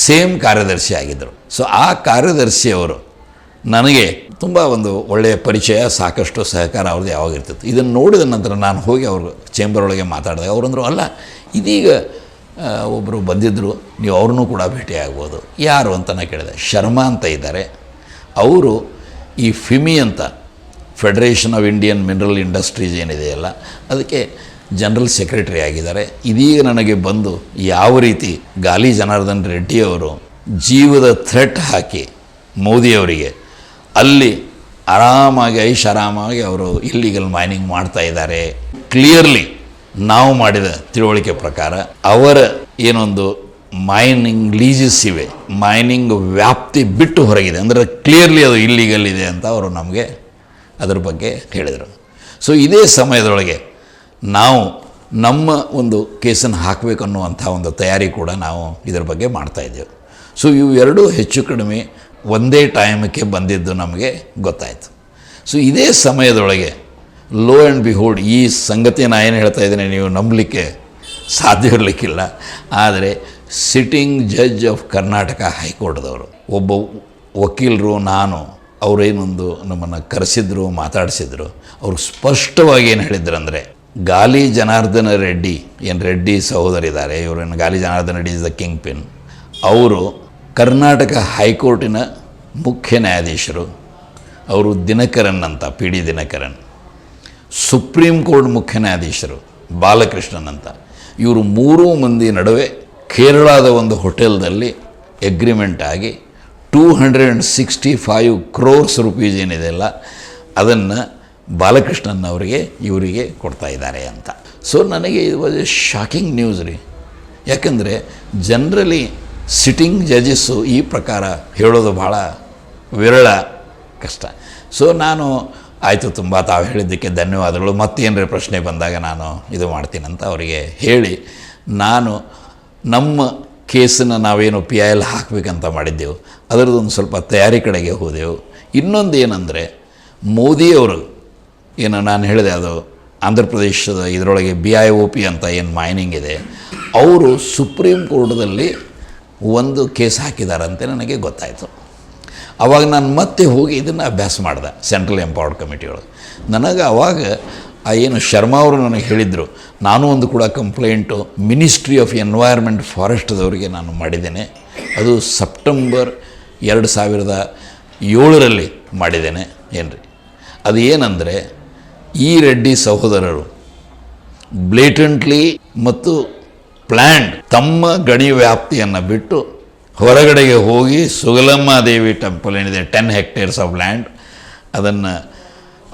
ಸೇಮ್ ಕಾರ್ಯದರ್ಶಿ ಆಗಿದ್ದರು. ಸೊ ಆ ಕಾರ್ಯದರ್ಶಿಯವರು ನನಗೆ ತುಂಬ ಒಂದು ಒಳ್ಳೆಯ ಪರಿಚಯ, ಸಾಕಷ್ಟು ಸಹಕಾರ ಅವ್ರದ್ದು ಯಾವಾಗಿರ್ತಿತ್ತು. ಇದನ್ನು ನೋಡಿದ ನಂತರ ನಾನು ಹೋಗಿ ಅವರು ಚೇಂಬರ್ ಒಳಗೆ ಮಾತಾಡಿದಾಗ ಅವರಂದರು, ಅಲ್ಲ ಇದೀಗ ಒಬ್ಬರು ಬಂದಿದ್ದರು, ನೀವು ಅವ್ರನ್ನೂ ಕೂಡ ಭೇಟಿ ಆಗ್ಬೋದು. ಯಾರು ಅಂತ ನಾನು ಕೇಳಿದೆ. ಶರ್ಮಾ ಅಂತ ಇದ್ದಾರೆ, ಅವರು ಈ ಫಿಮಿ ಅಂತ federation of Indian mineral industries ಏನಿದೆಯಲ್ಲ ಅದಕ್ಕೆ ಜನರಲ್ ಸೆಕ್ರೆಟರಿ ಆಗಿದ್ದಾರೆ. ಇದೀಗ ನನಗೆ ಬಂದು ಯಾವ ರೀತಿ ಗಾಲಿ ಜನಾರ್ದನ್ ರೆಡ್ಡಿಯವರು ಜೀವದ ಥ್ರೆಟ್ ಹಾಕಿ ಮೋದಿಯವರಿಗೆ ಅಲ್ಲಿ ಆರಾಮಾಗಿ ಐಷಾರಾಮಾಗಿ ಅವರು ಇಲ್ಲಿಗಲ್ ಮೈನಿಂಗ್ ಮಾಡ್ತಾ ಇದ್ದಾರೆ. ಕ್ಲಿಯರ್ಲಿ ನಾವು ಮಾಡಿದ ತಿಳುವಳಿಕೆ ಪ್ರಕಾರ ಅವರ ಏನೊಂದು ಮೈನಿಂಗ್ ಲೀಜಸ್ ಇವೆ, ಮೈನಿಂಗ್ ವ್ಯಾಪ್ತಿ ಬಿಟ್ಟು ಹೊರಗಿದೆ, ಅಂದರೆ ಕ್ಲಿಯರ್ಲಿ ಅದು ಇಲ್ಲಿಗಲ್ ಇದೆ ಅಂತ ಅವರು ನಮಗೆ ಅದರ ಬಗ್ಗೆ ಹೇಳಿದರು. ಸೊ ಇದೇ ಸಮಯದೊಳಗೆ ನಾವು ನಮ್ಮ ಒಂದು ಕೇಸನ್ನು ಹಾಕಬೇಕು ಅನ್ನುವಂಥ ಒಂದು ತಯಾರಿ ಕೂಡ ನಾವು ಇದರ ಬಗ್ಗೆ ಮಾಡ್ತಾಯಿದ್ದೆವು. ಸೊ ಇವು ಎರಡೂ ಹೆಚ್ಚು ಕಡಿಮೆ ಒಂದೇ ಟೈಮಕ್ಕೆ ಬಂದಿದ್ದು ನಮಗೆ ಗೊತ್ತಾಯಿತು. ಸೊ ಇದೇ ಸಮಯದೊಳಗೆ ಲೋ ಆ್ಯಂಡ್ ಬಿಹೋಲ್ಡ್ ಈ ಸಂಗತಿ ನಾನು ಏನು ಹೇಳ್ತಾ ಇದ್ದೀನಿ ನೀವು ನಂಬಲಿಕ್ಕೆ ಸಾಧ್ಯ ಇರಲಿಕ್ಕಿಲ್ಲ. ಆದರೆ ಸಿಟ್ಟಿಂಗ್ ಜಡ್ಜ್ ಆಫ್ ಕರ್ನಾಟಕ ಹೈಕೋರ್ಟ್ದವರು ಒಬ್ಬ ವಕೀಲರು ನಾನು ಅವರೇನೊಂದು ನಮ್ಮನ್ನು ಕರೆಸಿದ್ರು, ಮಾತಾಡಿಸಿದ್ರು. ಅವರು ಸ್ಪಷ್ಟವಾಗಿ ಏನು ಹೇಳಿದ್ರಂದರೆ, ಗಾಲಿ ಜನಾರ್ದನ ರೆಡ್ಡಿ ಏನು ರೆಡ್ಡಿ ಸಹೋದರಿದ್ದಾರೆ, ಇವರನ್ನು Gali Janardhana Reddy is the kingpin. ಅವರು ಕರ್ನಾಟಕ ಹೈಕೋರ್ಟಿನ ಮುಖ್ಯ ನ್ಯಾಯಾಧೀಶರು. ಅವರು ದಿನಕರನ್ ಅಂತ, P D Dinakaran. Supreme court ಮುಖ್ಯ ನ್ಯಾಯಾಧೀಶರು ಬಾಲಕೃಷ್ಣನ್ ಅಂತ. ಇವರು ಮೂರೂ ಮಂದಿ ನಡುವೆ ಕೇರಳದ ಒಂದು ಹೋಟೆಲ್ದಲ್ಲಿ ಎಗ್ರಿಮೆಂಟ್ ಆಗಿ 265 crores rupees ಏನಿದೆಯಲ್ಲ ಅದನ್ನು ಬಾಲಕೃಷ್ಣನ್ ಅವರಿಗೆ ಇವರಿಗೆ ಕೊಡ್ತಾ ಇದ್ದಾರೆ ಅಂತ. ಸೊ ನನಗೆ ಇದು ವಾಸ್ ಎ ಶಾಕಿಂಗ್ ನ್ಯೂಸ್ ರೀ. ಯಾಕಂದರೆ ಜನರಲಿ ಸಿಟ್ಟಿಂಗ್ ಜಡ್ಜಸ್ಸು ಈ ಪ್ರಕಾರ ಹೇಳೋದು ಭಾಳ ವಿರಳ, ಕಷ್ಟ. ಸೊ ನಾನು ಆಯಿತು, ತುಂಬ ತಾವು ಹೇಳಿದ್ದಕ್ಕೆ ಧನ್ಯವಾದಗಳು, ಮತ್ತೇನರ ಪ್ರಶ್ನೆ ಬಂದಾಗ ನಾನು ಇದು ಮಾಡ್ತೀನಂತ ಅವರಿಗೆ ಹೇಳಿ, ನಾನು ನಮ್ಮ ಕೇಸನ್ನು ನಾವೇನು PIL ಹಾಕಬೇಕಂತ ಮಾಡಿದ್ದೆವು ಅದರದ್ದೊಂದು ಸ್ವಲ್ಪ ತಯಾರಿ ಕಡೆಗೆ ಹೋದೆವು. ಇನ್ನೊಂದು ಏನಂದರೆ, ಮೋದಿಯವರು ಏನು ನಾನು ಹೇಳಿದೆ, ಅದು ಆಂಧ್ರ ಪ್ರದೇಶದ ಇದರೊಳಗೆ BIOP ಅಂತ ಏನು ಮೈನಿಂಗ್ ಇದೆ, ಅವರು ಸುಪ್ರೀಂ ಕೋರ್ಟ್ದಲ್ಲಿ ಒಂದು ಕೇಸ್ ಹಾಕಿದಾರಂತೆ ನನಗೆ ಗೊತ್ತಾಯಿತು. ಆವಾಗ ನಾನು ಮತ್ತೆ ಹೋಗಿ ಇದನ್ನು ಅಭ್ಯಾಸ ಮಾಡಿದೆ ಸೆಂಟ್ರಲ್ ಎಂಪವರ್ಡ್ ಕಮಿಟಿಯೊಳಗೆ. ನನಗೆ ಆವಾಗ ಏನು ಶರ್ಮಾ ಅವರು ನನಗೆ ಹೇಳಿದರು, ನಾನು ಒಂದು ಕೂಡ ಕಂಪ್ಲೇಂಟು ಮಿನಿಸ್ಟ್ರಿ ಆಫ್ ಎನ್ವೈರ್ಮೆಂಟ್ ಫಾರೆಸ್ಟ್ದವರಿಗೆ ನಾನು ಮಾಡಿದ್ದೇನೆ. ಅದು ಸೆಪ್ಟೆಂಬರ್ 2007 ಮಾಡಿದ್ದೇನೆ. ಏನ್ರಿ ಅದು ಏನಂದರೆ, ಈ ರೆಡ್ಡಿ ಸಹೋದರರು ಬ್ಲೇಟೆಂಟ್ಲಿ ಮತ್ತು ಪ್ಲ್ಯಾಂಡ್ ತಮ್ಮ ಗಣಿ ವ್ಯಾಪ್ತಿಯನ್ನು ಬಿಟ್ಟು ಹೊರಗಡೆಗೆ ಹೋಗಿ ಸುಗಲಮ್ಮ ದೇವಿ ಟೆಂಪಲ್ ಏನಿದೆ 10 hectares ಆಫ್ ಲ್ಯಾಂಡ್, ಅದನ್ನು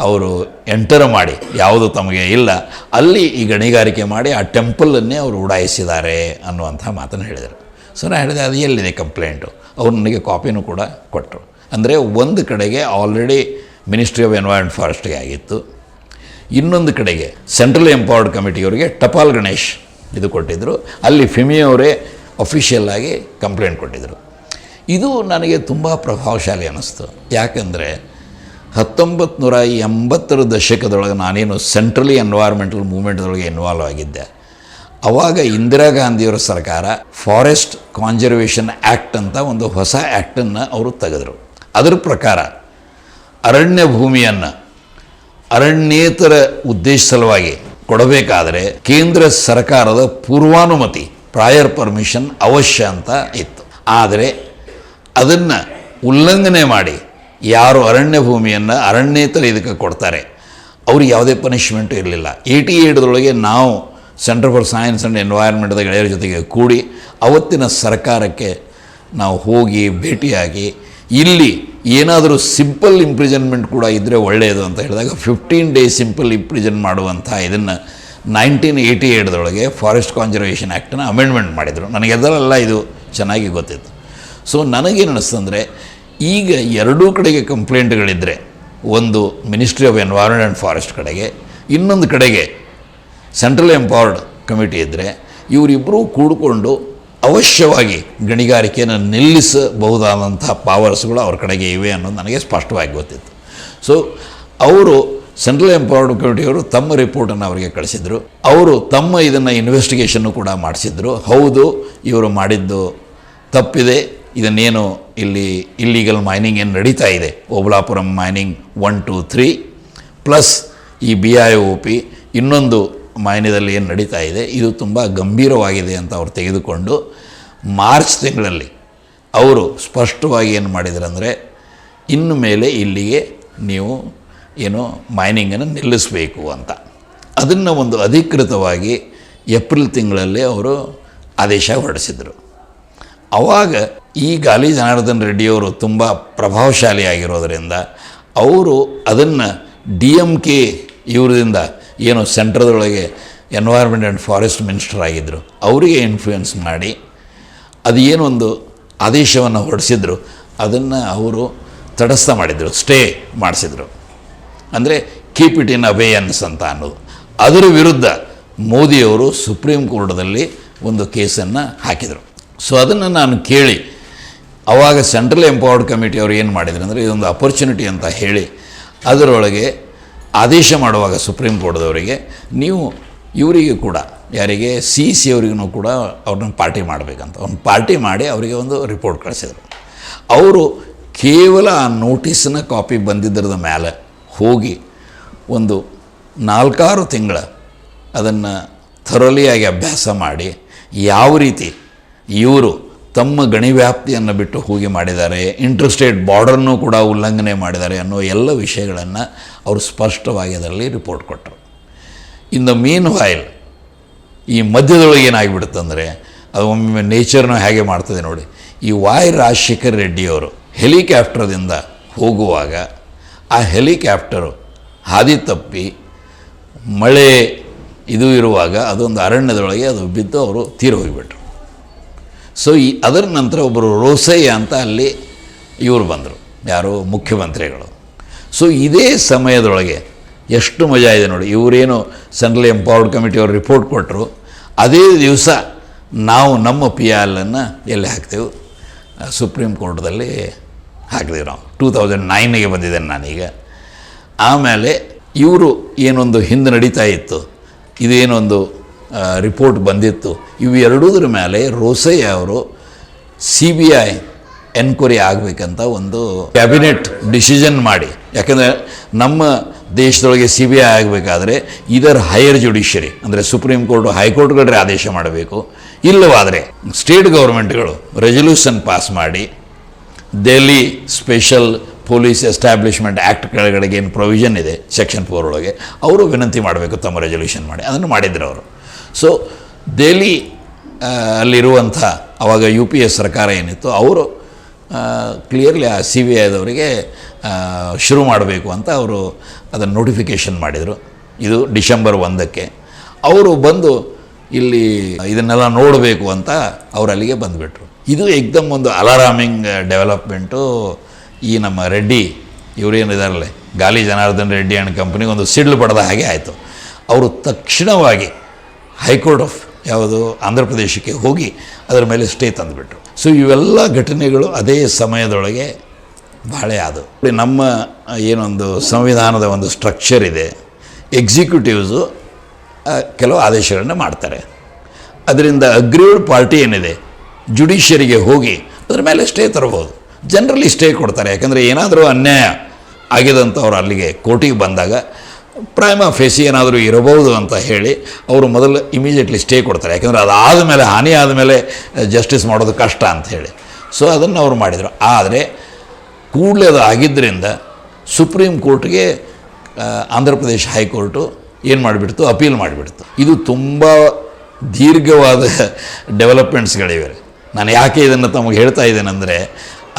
ಅವರು ಎಂಟರ್ ಮಾಡಿ, ಯಾವುದು ತಮಗೆ ಇಲ್ಲ, ಅಲ್ಲಿ ಈ ಗಣಿಗಾರಿಕೆ ಮಾಡಿ ಆ ಟೆಂಪಲನ್ನೇ ಅವರು ಉಡಾಯಿಸಿದ್ದಾರೆ ಅನ್ನುವಂಥ ಮಾತನ್ನು ಹೇಳಿದರು. ಸೊ ನಾನು ಹೇಳಿದೆ, ಅದು ಎಲ್ಲಿದೆ ಕಂಪ್ಲೇಂಟು? ಅವ್ರು ನನಗೆ ಕಾಪಿನೂ ಕೂಡ ಕೊಟ್ಟರು. ಅಂದರೆ ಒಂದು ಕಡೆಗೆ ಆಲ್ರೆಡಿ ಮಿನಿಸ್ಟ್ರಿ ಆಫ್ ಎನ್ವೈರ್ಮೆಂಟ್ ಫಾರೆಸ್ಟ್ಗೆ ಆಗಿತ್ತು, ಇನ್ನೊಂದು ಕಡೆಗೆ ಸೆಂಟ್ರಲ್ ಎಂಪವರ್ಡ್ ಕಮಿಟಿಯವರಿಗೆ ಟಪಾಲ್ ಗಣೇಶ್ ಇದು ಕೊಟ್ಟಿದ್ದರು, ಅಲ್ಲಿ ಫಿಮಿ ಅವರೇ ಅಫಿಷಿಯಲ್ ಆಗಿ ಕಂಪ್ಲೇಂಟ್ ಕೊಟ್ಟಿದ್ದರು. ಇದು ನನಗೆ ತುಂಬ ಪ್ರಭಾವಶಾಲಿ ಅನ್ನಿಸ್ತು. ಯಾಕಂದರೆ 1980 ದಶಕದೊಳಗೆ ನಾನೇನು ಸೆಂಟ್ರಲಿ ಎನ್ವೈರ್ಮೆಂಟಲ್ ಮೂವ್ಮೆಂಟ್ದೊಳಗೆ ಇನ್ವಾಲ್ವ್ ಆಗಿದ್ದೆ. ಆವಾಗ ಇಂದಿರಾ ಗಾಂಧಿಯವರ ಸರ್ಕಾರ ಫಾರೆಸ್ಟ್ ಕಾನ್ಸರ್ವೇಷನ್ ಆ್ಯಕ್ಟ್ ಅಂತ ಒಂದು ಹೊಸ ಆ್ಯಕ್ಟನ್ನು ಅವರು ತೆಗೆದರು. ಅದರ ಪ್ರಕಾರ ಅರಣ್ಯ ಭೂಮಿಯನ್ನು ಅರಣ್ಯೇತರ ಉದ್ದೇಶ ಸಲುವಾಗಿ ಕೊಡಬೇಕಾದರೆ ಕೇಂದ್ರ ಸರ್ಕಾರದ ಪೂರ್ವಾನುಮತಿ, ಪ್ರಾಯರ್ ಪರ್ಮಿಷನ್ ಅವಶ್ಯ ಅಂತ ಇತ್ತು. ಆದರೆ ಅದನ್ನು ಉಲ್ಲಂಘನೆ ಮಾಡಿ ಯಾರು ಅರಣ್ಯ ಭೂಮಿಯನ್ನು ಅರಣ್ಯೇತರ ಇದಕ್ಕೆ ಕೊಡ್ತಾರೆ ಅವ್ರಿಗೆ ಯಾವುದೇ ಪನಿಷ್ಮೆಂಟು ಇರಲಿಲ್ಲ. 88 ನಾವು ಸೆಂಟರ್ ಫಾರ್ ಸೈನ್ಸ್ ಆ್ಯಂಡ್ ಎನ್ವೈರ್ಮೆಂಟ್ದ ಗೆಳೆಯರ ಜೊತೆಗೆ ಕೂಡಿ ಅವತ್ತಿನ ಸರ್ಕಾರಕ್ಕೆ ನಾವು ಹೋಗಿ ಭೇಟಿಯಾಗಿ, ಇಲ್ಲಿ ಏನಾದರೂ ಸಿಂಪಲ್ ಇಂಪ್ರಿಸನ್ಮೆಂಟ್ ಕೂಡ ಇದ್ದರೆ ಒಳ್ಳೆಯದು ಅಂತ ಹೇಳಿದಾಗ 15 days ಸಿಂಪಲ್ ಇಂಪ್ರಿಸನ್ ಮಾಡುವಂಥ ಇದನ್ನು 1988 ಫಾರೆಸ್ಟ್ ಕಾನ್ಸರ್ವೇಷನ್ ಆ್ಯಕ್ಟನ್ನು ಅಮೆಂಡ್ಮೆಂಟ್ ಮಾಡಿದರು. ನನಗೆ ಅದರಲ್ಲ ಇದು ಚೆನ್ನಾಗಿ ಗೊತ್ತಿತ್ತು. ಸೊ ನನಗೇನು ಅನ್ನಿಸ್ತಂದರೆ, ಈಗ ಎರಡೂ ಕಡೆಗೆ ಕಂಪ್ಲೇಂಟ್ಗಳಿದ್ದರೆ, ಒಂದು ministry of environment and forest ಕಡೆಗೆ, ಇನ್ನೊಂದು ಕಡೆಗೆ ಸೆಂಟ್ರಲ್ ಎಂಪವರ್ಡ್ ಕಮಿಟಿ ಇದ್ದರೆ, ಇವರಿಬ್ಬರೂ ಕೂಡಿಕೊಂಡು ಅವಶ್ಯವಾಗಿ ಗಣಿಗಾರಿಕೆಯನ್ನು ನಿಲ್ಲಿಸಬಹುದಾದಂಥ ಪವರ್ಸ್ಗಳು ಅವ್ರ ಕಡೆಗೆ ಇವೆ ಅನ್ನೋದು ನನಗೆ ಸ್ಪಷ್ಟವಾಗಿ ಗೊತ್ತಿತ್ತು. ಸೊ ಅವರು ಸೆಂಟ್ರಲ್ ಎಂಪವರ್ಡ್ ಕಮಿಟಿಯವರು ತಮ್ಮ ರಿಪೋರ್ಟನ್ನು ಅವರಿಗೆ ಕಳಿಸಿದರು. ಅವರು ತಮ್ಮ ಇದನ್ನು ಇನ್ವೆಸ್ಟಿಗೇಷನ್ನು ಕೂಡ ಮಾಡಿಸಿದ್ರು. ಹೌದು, ಇವರು ಮಾಡಿದ್ದು ತಪ್ಪಿದೆ, ಇದನ್ನೇನು ಇಲ್ಲಿ ಇಲ್ಲೀಗಲ್ ಮೈನಿಂಗ್ ಏನು ನಡೀತಾ ಇದೆ, ಓಬಳಾಪುರಂ ಮೈನಿಂಗ್ 1, 2, 3 ಪ್ಲಸ್ ಈ BIOP ಇನ್ನೊಂದು ಮೈನದಲ್ಲಿ ಏನು ನಡೀತಾ ಇದೆ, ಇದು ತುಂಬ ಗಂಭೀರವಾಗಿದೆ ಅಂತ ಅವರು ತೆಗೆದುಕೊಂಡು ಮಾರ್ಚ್ ತಿಂಗಳಲ್ಲಿ ಅವರು ಸ್ಪಷ್ಟವಾಗಿ ಏನು ಮಾಡಿದ್ರಂದರೆ, ಇನ್ನು ಮೇಲೆ ಇಲ್ಲಿಗೆ ನೀವು ಏನು ಮೈನಿಂಗನ್ನು ನಿಲ್ಲಿಸಬೇಕು ಅಂತ. ಅದನ್ನು ಒಂದು ಅಧಿಕೃತವಾಗಿ ಏಪ್ರಿಲ್ ತಿಂಗಳಲ್ಲಿ ಅವರು ಆದೇಶ ಹೊರಡಿಸಿದರು. ಆವಾಗ ಈ ಗಾಲಿ ಜನಾರ್ದನ್ ರೆಡ್ಡಿಯವರು ತುಂಬ ಪ್ರಭಾವಶಾಲಿಯಾಗಿರೋದರಿಂದ ಅವರು ಅದನ್ನು DMK ಇವರಿಂದ ಏನು ಸೆಂಟ್ರದೊಳಗೆ ಎನ್ವೈರ್ಮೆಂಟ್ ಆ್ಯಂಡ್ ಫಾರೆಸ್ಟ್ ಮಿನಿಸ್ಟರ್ ಆಗಿದ್ದರು ಅವರಿಗೆ ಇನ್ಫ್ಲೂಯೆನ್ಸ್ ಮಾಡಿ ಅದು ಏನೊಂದು ಆದೇಶವನ್ನು ಹೊರಡಿಸಿದ್ರು ಅದನ್ನು ಅವರು ತಟಸ್ಥ ಮಾಡಿದರು, ಸ್ಟೇ ಮಾಡಿಸಿದರು. ಅಂದರೆ ಕೀಪ್ ಇಟ್ ಇನ್ ಅಬೇಯನ್ಸ್ ಅಂತ ಅನ್ನೋದು. ಅದರ ವಿರುದ್ಧ ಮೋದಿಯವರು ಸುಪ್ರೀಂ ಕೋರ್ಟ್ದಲ್ಲಿ ಒಂದು ಕೇಸನ್ನು ಹಾಕಿದರು. ಸೊ ಅದನ್ನು ನಾನು ಕೇಳಿ, ಆವಾಗ ಸೆಂಟ್ರಲ್ ಎಂಪವರ್ಡ್ ಕಮಿಟಿ ಅವರು ಏನು ಮಾಡಿದ್ರು ಅಂದರೆ, ಇದೊಂದು ಅಪರ್ಚುನಿಟಿ ಅಂತ ಹೇಳಿ ಅದರೊಳಗೆ ಆದೇಶ ಮಾಡುವಾಗ ಸುಪ್ರೀಂ ಕೋರ್ಟ್ದವರಿಗೆ ನೀವು ಇವರಿಗೆ ಕೂಡ ಯಾರಿಗೆ ಸಿ ಅವರಿಗೂ ಕೂಡ ಅವ್ರನ್ನ ಪಾರ್ಟಿ ಮಾಡಬೇಕಂತ ಅವ್ರನ್ನ ಪಾರ್ಟಿ ಮಾಡಿ ಅವರಿಗೆ ಒಂದು ರಿಪೋರ್ಟ್ ಕಳಿಸಿದರು. ಅವರು ಕೇವಲ ಆ ನೋಟಿಸ್ನ ಕಾಪಿ ಬಂದಿದ್ದರದ ಮೇಲೆ ಹೋಗಿ ಒಂದು 4-6 ತಿಂಗಳ ಅದನ್ನು ಥರೋಲಿಯಾಗಿ ಅಭ್ಯಾಸ ಮಾಡಿ ಯಾವ ರೀತಿ ಇವರು ತಮ್ಮ ಗಣಿ ವ್ಯಾಪ್ತಿಯನ್ನು ಬಿಟ್ಟು ಹೋಗಿ ಮಾಡಿದ್ದಾರೆ, ಇಂಟರ್ಸ್ಟೇಟ್ ಬಾರ್ಡರ್ನೂ ಕೂಡ ಉಲ್ಲಂಘನೆ ಮಾಡಿದ್ದಾರೆ ಅನ್ನೋ ಎಲ್ಲ ವಿಷಯಗಳನ್ನು ಅವರು ಸ್ಪಷ್ಟವಾಗಿ ಅದರಲ್ಲಿ ರಿಪೋರ್ಟ್ ಕೊಟ್ಟರು. ಇನ್ ದ ಮೀನ್ ವೈಲ್ ಈ ಮಧ್ಯದೊಳಗೆ ಏನಾಗಿಬಿಡುತ್ತಂದರೆ ಅದು ಒಮ್ಮೆ ನೇಚರ್ನ ಹೇಗೆ ಮಾಡ್ತದೆ ನೋಡಿ. ಈ ವೈ ರಾಜಶೇಖರ್ ರೆಡ್ಡಿಯವರು ಹೆಲಿಕಾಪ್ಟರ್ದಿಂದ ಹೋಗುವಾಗ ಆ ಹೆಲಿಕಾಪ್ಟರು ಹಾದಿ ತಪ್ಪಿ ಮಳೆ ಇದು ಇರುವಾಗ ಅದೊಂದು ಅರಣ್ಯದೊಳಗೆ ಅದು ಬಿದ್ದು ಅವರು ತೀರಿ ಹೋಗಿಬಿಟ್ರು. ಸೊ ಅದರ ನಂತರ ಒಬ್ಬರು ರೋಸಯ್ಯ ಅಂತ ಅಲ್ಲಿ ಇವರು ಬಂದರು, ಯಾರು ಮುಖ್ಯಮಂತ್ರಿಗಳು. ಸೊ ಇದೇ ಸಮಯದೊಳಗೆ ಎಷ್ಟು ಮಜಾ ಇದೆ ನೋಡಿ. ಇವರೇನು ಸೆಂಟ್ರಲ್ ಎಂಪವರ್ಡ್ ಕಮಿಟಿ ಅವರು ರಿಪೋರ್ಟ್ ಕೊಟ್ಟರು, ಅದೇ ದಿವಸ ನಾವು ನಮ್ಮ PILನ್ನು ಎಲ್ಲಿ ಹಾಕ್ತೇವೆ, ಸುಪ್ರೀಂ ಕೋರ್ಟ್ದಲ್ಲಿ ಹಾಕಿದೆವು ನಾವು. 2009ಗೆ ಬಂದಿದ್ದೇನೆ ನಾನೀಗ. ಆಮೇಲೆ ಇವರು ಏನೊಂದು ಹಿಂದೆ ನಡೀತಾ ಇತ್ತು, ಇದೇನೊಂದು ರಿಪೋರ್ಟ್ ಬಂದಿತ್ತು, ಇವು ಎರಡೂದ್ರ ಮೇಲೆ ರೋಸಯ್ಯ ಅವರು CBI ಎನ್ಕ್ವೈರಿ ಆಗಬೇಕಂತ ಒಂದು ಕ್ಯಾಬಿನೆಟ್ ಡಿಸಿಷನ್ ಮಾಡಿ, ಯಾಕಂದರೆ ನಮ್ಮ ದೇಶದೊಳಗೆ CBI ಆಗಬೇಕಾದ್ರೆ ಇದರ ಹೈಯರ್ ಜುಡಿಷರಿ ಅಂದರೆ ಸುಪ್ರೀಂ ಕೋರ್ಟು ಹೈಕೋರ್ಟ್ಗಳೇ ಆದೇಶ ಮಾಡಬೇಕು, ಇಲ್ಲವಾದರೆ ಸ್ಟೇಟ್ ಗೌರ್ಮೆಂಟ್ಗಳು ರೆಸಲ್ಯೂಷನ್ ಪಾಸ್ ಮಾಡಿ Delhi special police establishment act ಕೆಳಗಡೆಗೆ ಏನು ಪ್ರೊವಿಷನ್ ಇದೆ ಸೆಕ್ಷನ್ 4 ಒಳಗೆ ಅವರು ವಿನಂತಿ ಮಾಡಬೇಕು ತಮ್ಮ ರೆಸಲ್ಯೂಷನ್ ಮಾಡಿ. ಅದನ್ನು ಮಾಡಿದ್ರು ಅವರು. ಸೊ ದೆಹಲಿ ಅಲ್ಲಿರುವಂಥ ಆವಾಗ UPA ಸರ್ಕಾರ ಏನಿತ್ತು ಅವರು ಕ್ಲಿಯರ್ಲಿ ಆ CBIದವರಿಗೆ ಶುರು ಮಾಡಬೇಕು ಅಂತ ಅವರು ಅದನ್ನು ನೋಟಿಫಿಕೇಷನ್ ಮಾಡಿದರು. ಇದು ಡಿಸೆಂಬರ್ 1ಕ್ಕೆ ಅವರು ಬಂದು ಇಲ್ಲಿ ಇದನ್ನೆಲ್ಲ ನೋಡಬೇಕು ಅಂತ ಅವರು ಅಲ್ಲಿಗೆ ಬಂದುಬಿಟ್ರು. ಇದು ಏಕ್ದಮ್ ಒಂದು ಅಲಾರಾಮಿಂಗ್ ಡೆವಲಪ್ಮೆಂಟು. ಈ ನಮ್ಮ ರೆಡ್ಡಿ ಇವರೇನಿದಾರಲ್ಲ ಗಾಲಿ ಜನಾರ್ದನ್ ರೆಡ್ಡಿ ಆ್ಯಂಡ್ ಕಂಪ್ನಿಗೆ ಒಂದು ಸಿಡ್ಲು ಪಡೆದ ಹಾಗೆ ಆಯಿತು. ಅವರು ತಕ್ಷಣವಾಗಿ ಹೈಕೋರ್ಟ್ ಆಫ್ ಯಾವುದು ಆಂಧ್ರ ಪ್ರದೇಶಕ್ಕೆ ಹೋಗಿ ಅದರ ಮೇಲೆ ಸ್ಟೇ ತಂದುಬಿಟ್ರು. ಸೊ ಇವೆಲ್ಲ ಘಟನೆಗಳು ಅದೇ ಸಮಯದೊಳಗೆ ಬಹಳ ಆದವು. ನಮ್ಮ ಏನೊಂದು ಸಂವಿಧಾನದ ಒಂದು ಸ್ಟ್ರಕ್ಚರ್ ಇದೆ, ಎಕ್ಸಿಕ್ಯೂಟಿವ್ಸು ಕೆಲವು ಆದೇಶಗಳನ್ನು ಮಾಡ್ತಾರೆ, ಅದರಿಂದ ಅಗ್ರೀವ್ಡ್ ಪಾರ್ಟಿ ಏನಿದೆ ಜುಡಿಷಿಯರಿಗೆ ಹೋಗಿ ಅದರ ಮೇಲೆ ಸ್ಟೇ ತರಬಹುದು. ಜನರಲಿ ಸ್ಟೇ ಕೊಡ್ತಾರೆ, ಯಾಕಂದರೆ ಏನಾದರೂ ಅನ್ಯಾಯ ಆಗಿದಂಥವ್ರು ಅಲ್ಲಿಗೆ ಕೋರ್ಟಿಗೆ ಬಂದಾಗ ಪ್ರೈಮ ಫೇಸಿ ಏನಾದರೂ ಇರಬಹುದು ಅಂತ ಹೇಳಿ ಅವರು ಮೊದಲು ಇಮಿಡಿಯೇಟ್ಲಿ ಸ್ಟೇ ಕೊಡ್ತಾರೆ, ಯಾಕಂದರೆ ಅದಾದ ಮೇಲೆ ಹಾನಿ ಆದಮೇಲೆ ಜಸ್ಟಿಸ್ ಮಾಡೋದು ಕಷ್ಟ ಅಂತ ಹೇಳಿ. ಸೊ ಅದನ್ನು ಅವರು ಮಾಡಿದರು. ಆದರೆ ಕೂಡಲೇ ಅದು ಆಗಿದ್ದರಿಂದ ಸುಪ್ರೀಂ ಕೋರ್ಟ್ಗೆ ಆಂಧ್ರ ಪ್ರದೇಶ ಹೈಕೋರ್ಟು ಏನು ಮಾಡಿಬಿಡ್ತು, ಅಪೀಲ್ ಮಾಡಿಬಿಡ್ತು. ಇದು ತುಂಬ ದೀರ್ಘವಾದ ಡೆವಲಪ್ಮೆಂಟ್ಸ್ಗಳಿವೆ. ನಾನು ಯಾಕೆ ಇದನ್ನು ತಮಗೆ ಹೇಳ್ತಾ ಇದ್ದೇನೆಂದರೆ,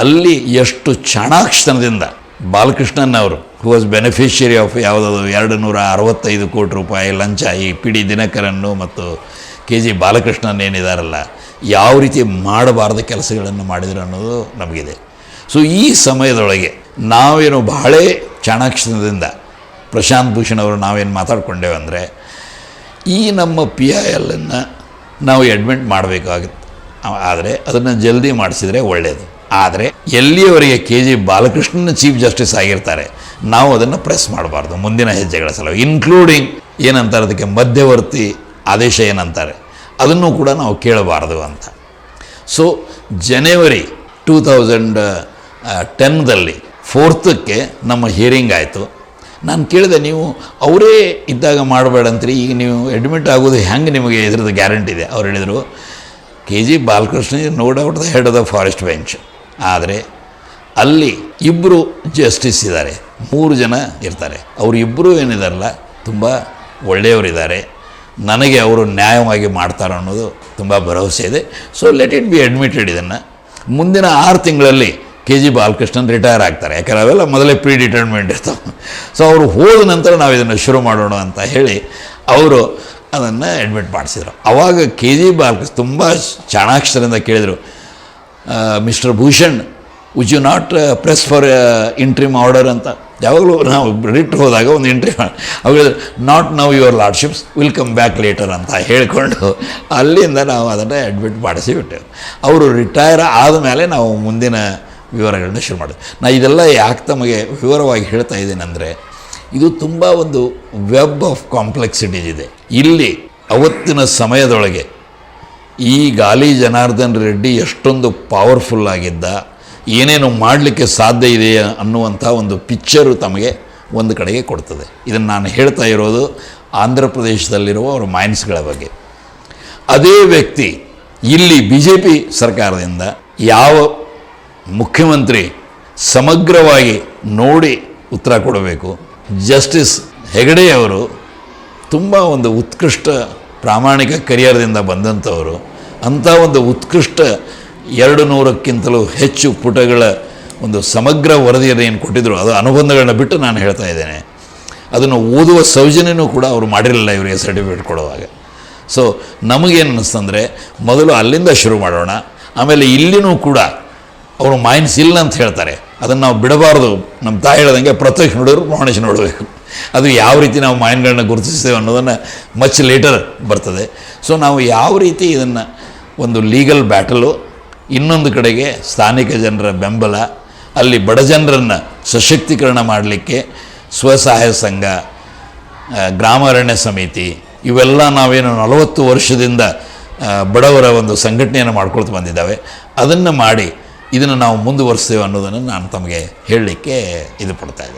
ಅಲ್ಲಿ ಎಷ್ಟು ಚಾಣಾಕ್ಷತನದಿಂದ ಬಾಲಕೃಷ್ಣನ್ ಅವರು ಹೂ ವಾಸ್ ಬೆನಿಫಿಷಿಯರಿ ಆಫ್ ಯಾವುದಾದ್ರು 265 ಕೋಟಿ ರೂಪಾಯಿ ಲಂಚ ಈ PD ದಿನಕರನ್ನು ಮತ್ತು KG ಬಾಲಕೃಷ್ಣನ್ ಏನಿದಾರಲ್ಲ ಯಾವ ರೀತಿ ಮಾಡಬಾರ್ದ ಕೆಲಸಗಳನ್ನು ಮಾಡಿದ್ರು ಅನ್ನೋದು ನಮಗಿದೆ. ಸೊ ಈ ಸಮಯದೊಳಗೆ ನಾವೇನು ಬಹಳ ಚಾಣಾಕ್ಷತನದಿಂದ ಪ್ರಶಾಂತ್ ಭೂಷಣ್ ಅವರು ನಾವೇನು ಮಾತಾಡ್ಕೊಂಡೇವೆ ಅಂದರೆ, ಈ ನಮ್ಮ PILನ್ನು ನಾವು ಅಡ್ಮಿಟ್ ಮಾಡಬೇಕಾಗುತ್ತೆ, ಆದರೆ ಅದನ್ನು ಜಲ್ದಿ ಮಾಡಿಸಿದರೆ ಒಳ್ಳೆಯದು. ಆದರೆ ಎಲ್ಲಿಯವರೆಗೆ KG ಬಾಲಕೃಷ್ಣನ ಚೀಫ್ ಜಸ್ಟಿಸ್ ಆಗಿರ್ತಾರೆ ನಾವು ಅದನ್ನು ಪ್ರೆಸ್ ಮಾಡಬಾರ್ದು ಮುಂದಿನ ಹೆಜ್ಜೆಗಳ ಸಲುವಾಗಿ, ಇನ್ಕ್ಲೂಡಿಂಗ್ ಏನಂತಾರೆ ಅದಕ್ಕೆ ಮಧ್ಯವರ್ತಿ ಆದೇಶ ಏನಂತಾರೆ ಅದನ್ನು ಕೂಡ ನಾವು ಕೇಳಬಾರ್ದು ಅಂತ. ಸೊ ಜನವರಿ 2010ದಲ್ಲಿ 4ಕ್ಕೆ ನಮ್ಮ ಹಿಯರಿಂಗ್ ಆಯಿತು. ನಾನು ಕೇಳಿದೆ, ನೀವು ಅವರೇ ಇದ್ದಾಗ ಮಾಡಬೇಡ ಅಂತೀರಿ, ಈಗ ನೀವು ಅಡ್ಮಿಟ್ ಆಗೋದು ಹೆಂಗೆ ನಿಮಗೆ ಇದ್ರದ್ದು ಗ್ಯಾರಂಟಿ ಇದೆ? ಅವ್ರು ಹೇಳಿದರು, KG Balakrishna no doubt the head of the forest bench, ಆದರೆ ಅಲ್ಲಿ 2 ಜಸ್ಟಿಸ್ ಇದ್ದಾರೆ, 3 ಜನ ಇರ್ತಾರೆ. ಅವರು 2 ಏನಿದಾರಲ್ಲ ತುಂಬ ಒಳ್ಳೆಯವರಿದ್ದಾರೆ, ನನಗೆ ಅವರು ನ್ಯಾಯವಾಗಿ ಮಾಡ್ತಾರೆ ಅನ್ನೋದು ತುಂಬ ಭರವಸೆ ಇದೆ. So let it be admitted. ಇದನ್ನು ಮುಂದಿನ 6 ತಿಂಗಳಲ್ಲಿ KG ಬಾಲಕೃಷ್ಣನ್ ರಿಟೈರ್ ಆಗ್ತಾರೆ, ಯಾಕಂದರೆ ಅವೆಲ್ಲ ಮೊದಲೇ ಪ್ರೀ ಡಿಟರ್ಮೆಂಟ್ ಇರ್ತಾವೆ. ಸೊ ಅವರು ಹೋದ ನಂತರ ನಾವು ಇದನ್ನು ಶುರು ಮಾಡೋಣ ಅಂತ ಹೇಳಿ ಅವರು ಅದನ್ನು ಅಡ್ಮಿಟ್ ಮಾಡಿಸಿದ್ರು. ಆವಾಗ KG ಬಾಲಕೃಷ್ಣ ತುಂಬ ಚಾಣಾಕ್ಷರದಿಂದ ಕೇಳಿದರು, mister Bhushan would you not press for interim order ಅಂತ. ಯಾವಾಗಲೂ ನಾವು ರಿಟ್ ಹೋದಾಗ ಒಂದು ಇಂಟ್ರಿಮ್ ಅವಾಗ not now your lordships will come back later ಅಂತ ಹೇಳಿಕೊಂಡು ಅಲ್ಲಿಂದ ನಾವು ಅದನ್ನು ಅಡ್ಮಿಟ್ ಮಾಡಿಸಿಬಿಟ್ಟೆವು. ಅವರು ರಿಟೈರ್ ಆದಮೇಲೆ ನಾವು ಮುಂದಿನ ವಿವರಗಳನ್ನ ಶುರು ಮಾಡಿದ್ವಿ. ನಾನು ಇದೆಲ್ಲ ಯಾಕೆ ತಮಗೆ ವಿವರವಾಗಿ ಹೇಳ್ತಾ ಇದ್ದೀನೆಂದರೆ, ಇದು ತುಂಬ ಒಂದು ವೆಬ್ ಆಫ್ ಕಾಂಪ್ಲೆಕ್ಸಿಟೀಸ್ ಇದೆ. ಇಲ್ಲಿ ಅವತ್ತಿನ ಸಮಯದೊಳಗೆ ಈ ಗಾಲಿ ಜನಾರ್ದನ್ ರೆಡ್ಡಿ ಎಷ್ಟೊಂದು ಪವರ್ಫುಲ್ ಆಗಿದ್ದ, ಏನೇನು ಮಾಡಲಿಕ್ಕೆ ಸಾಧ್ಯ ಇದೆ ಅನ್ನುವಂಥ ಒಂದು ಪಿಕ್ಚರು ತಮಗೆ ಒಂದು ಕಡೆಗೆ ಕೊಡ್ತದೆ. ಇದನ್ನು ನಾನು ಹೇಳ್ತಾ ಇರೋದು ಆಂಧ್ರ ಪ್ರದೇಶದಲ್ಲಿರುವ ಅವರ ಮೈನ್ಸ್ಗಳ ಬಗ್ಗೆ. ಅದೇ ವ್ಯಕ್ತಿ ಇಲ್ಲಿ ಬಿ ಜೆ ಪಿ ಸರ್ಕಾರದಿಂದ ಯಾವ ಮುಖ್ಯಮಂತ್ರಿ ಸಮಗ್ರವಾಗಿ ನೋಡಿ ಉತ್ತರ ಕೊಡಬೇಕು. ಜಸ್ಟಿಸ್ ಹೆಗಡೆ ಅವರು ತುಂಬ ಒಂದು ಉತ್ಕೃಷ್ಟ ಪ್ರಾಮಾಣಿಕ ಕರಿಯರ್ದಿಂದ ಬಂದಂಥವರು. ಅಂಥ ಒಂದು ಉತ್ಕೃಷ್ಟ 200ಕ್ಕಿಂತಲೂ ಹೆಚ್ಚು ಪುಟಗಳ ಒಂದು ಸಮಗ್ರ ವರದಿಯನ್ನು ಏನು ಕೊಟ್ಟಿದ್ದರು, ಅದು ಅನುಬಂಧಗಳನ್ನ ಬಿಟ್ಟು ನಾನು ಹೇಳ್ತಾ ಇದ್ದೇನೆ. ಅದನ್ನು ಓದುವ ಸೌಜನ್ಯನೂ ಕೂಡ ಅವರು ಮಾಡಿರಲಿಲ್ಲ ಇವರಿಗೆ ಸರ್ಟಿಫಿಕೇಟ್ ಕೊಡುವಾಗ. ಸೊ ನಮಗೇನು ಅನ್ನಿಸ್ತಂದರೆ ಮೊದಲು ಅಲ್ಲಿಂದ ಶುರು ಮಾಡೋಣ, ಆಮೇಲೆ ಇಲ್ಲಿನೂ ಕೂಡ ಅವರು ಮೈನ್ಸ್ ಇಲ್ಲ ಅಂತ ಹೇಳ್ತಾರೆ, ಅದನ್ನು ನಾವು ಬಿಡಬಾರ್ದು. ನಮ್ಮ ತಾಯಿ ಹೇಳ್ದಂಗೆ ಪ್ರತ್ಯಕ್ಷ ನೋಡಿದ್ರು ಪ್ರಮಾಣಿಸಿ ನೋಡಬೇಕು. ಅದು ಯಾವ ರೀತಿ ನಾವು ಮೈನ್ಗಳನ್ನ ಗುರುತಿಸ್ತೇವೆ ಅನ್ನೋದನ್ನು ಮಚ್ ಲೇಟರ್ ಬರ್ತದೆ. ಸೊ ನಾವು ಯಾವ ರೀತಿ ಇದನ್ನು ಒಂದು ಲೀಗಲ್ ಬ್ಯಾಟಲು, ಇನ್ನೊಂದು ಕಡೆಗೆ ಸ್ಥಾನಿಕ ಜನರ ಬೆಂಬಲ, ಅಲ್ಲಿ ಬಡ ಜನರನ್ನು ಸಶಕ್ತೀಕರಣ ಮಾಡಲಿಕ್ಕೆ ಸ್ವಸಹಾಯ ಸಂಘ, ಗ್ರಾಮ ಅರಣ್ಯ ಸಮಿತಿ, ಇವೆಲ್ಲ ನಾವೇನು 40 ವರ್ಷದಿಂದ ಬಡವರ ಒಂದು ಸಂಘಟನೆಯನ್ನು ಮಾಡ್ಕೊಳ್ತಾ ಬಂದಿದ್ದಾವೆ. ಅದನ್ನು ಮಾಡಿ ಇದನ್ನು ನಾವು ಮುಂದುವರಿಸ್ತೇವೆ ಅನ್ನೋದನ್ನು ನಾನು ತಮಗೆ ಹೇಳಲಿಕ್ಕೆ ಇದು ಪಡ್ತಾ ಇದ್ದೇನೆ.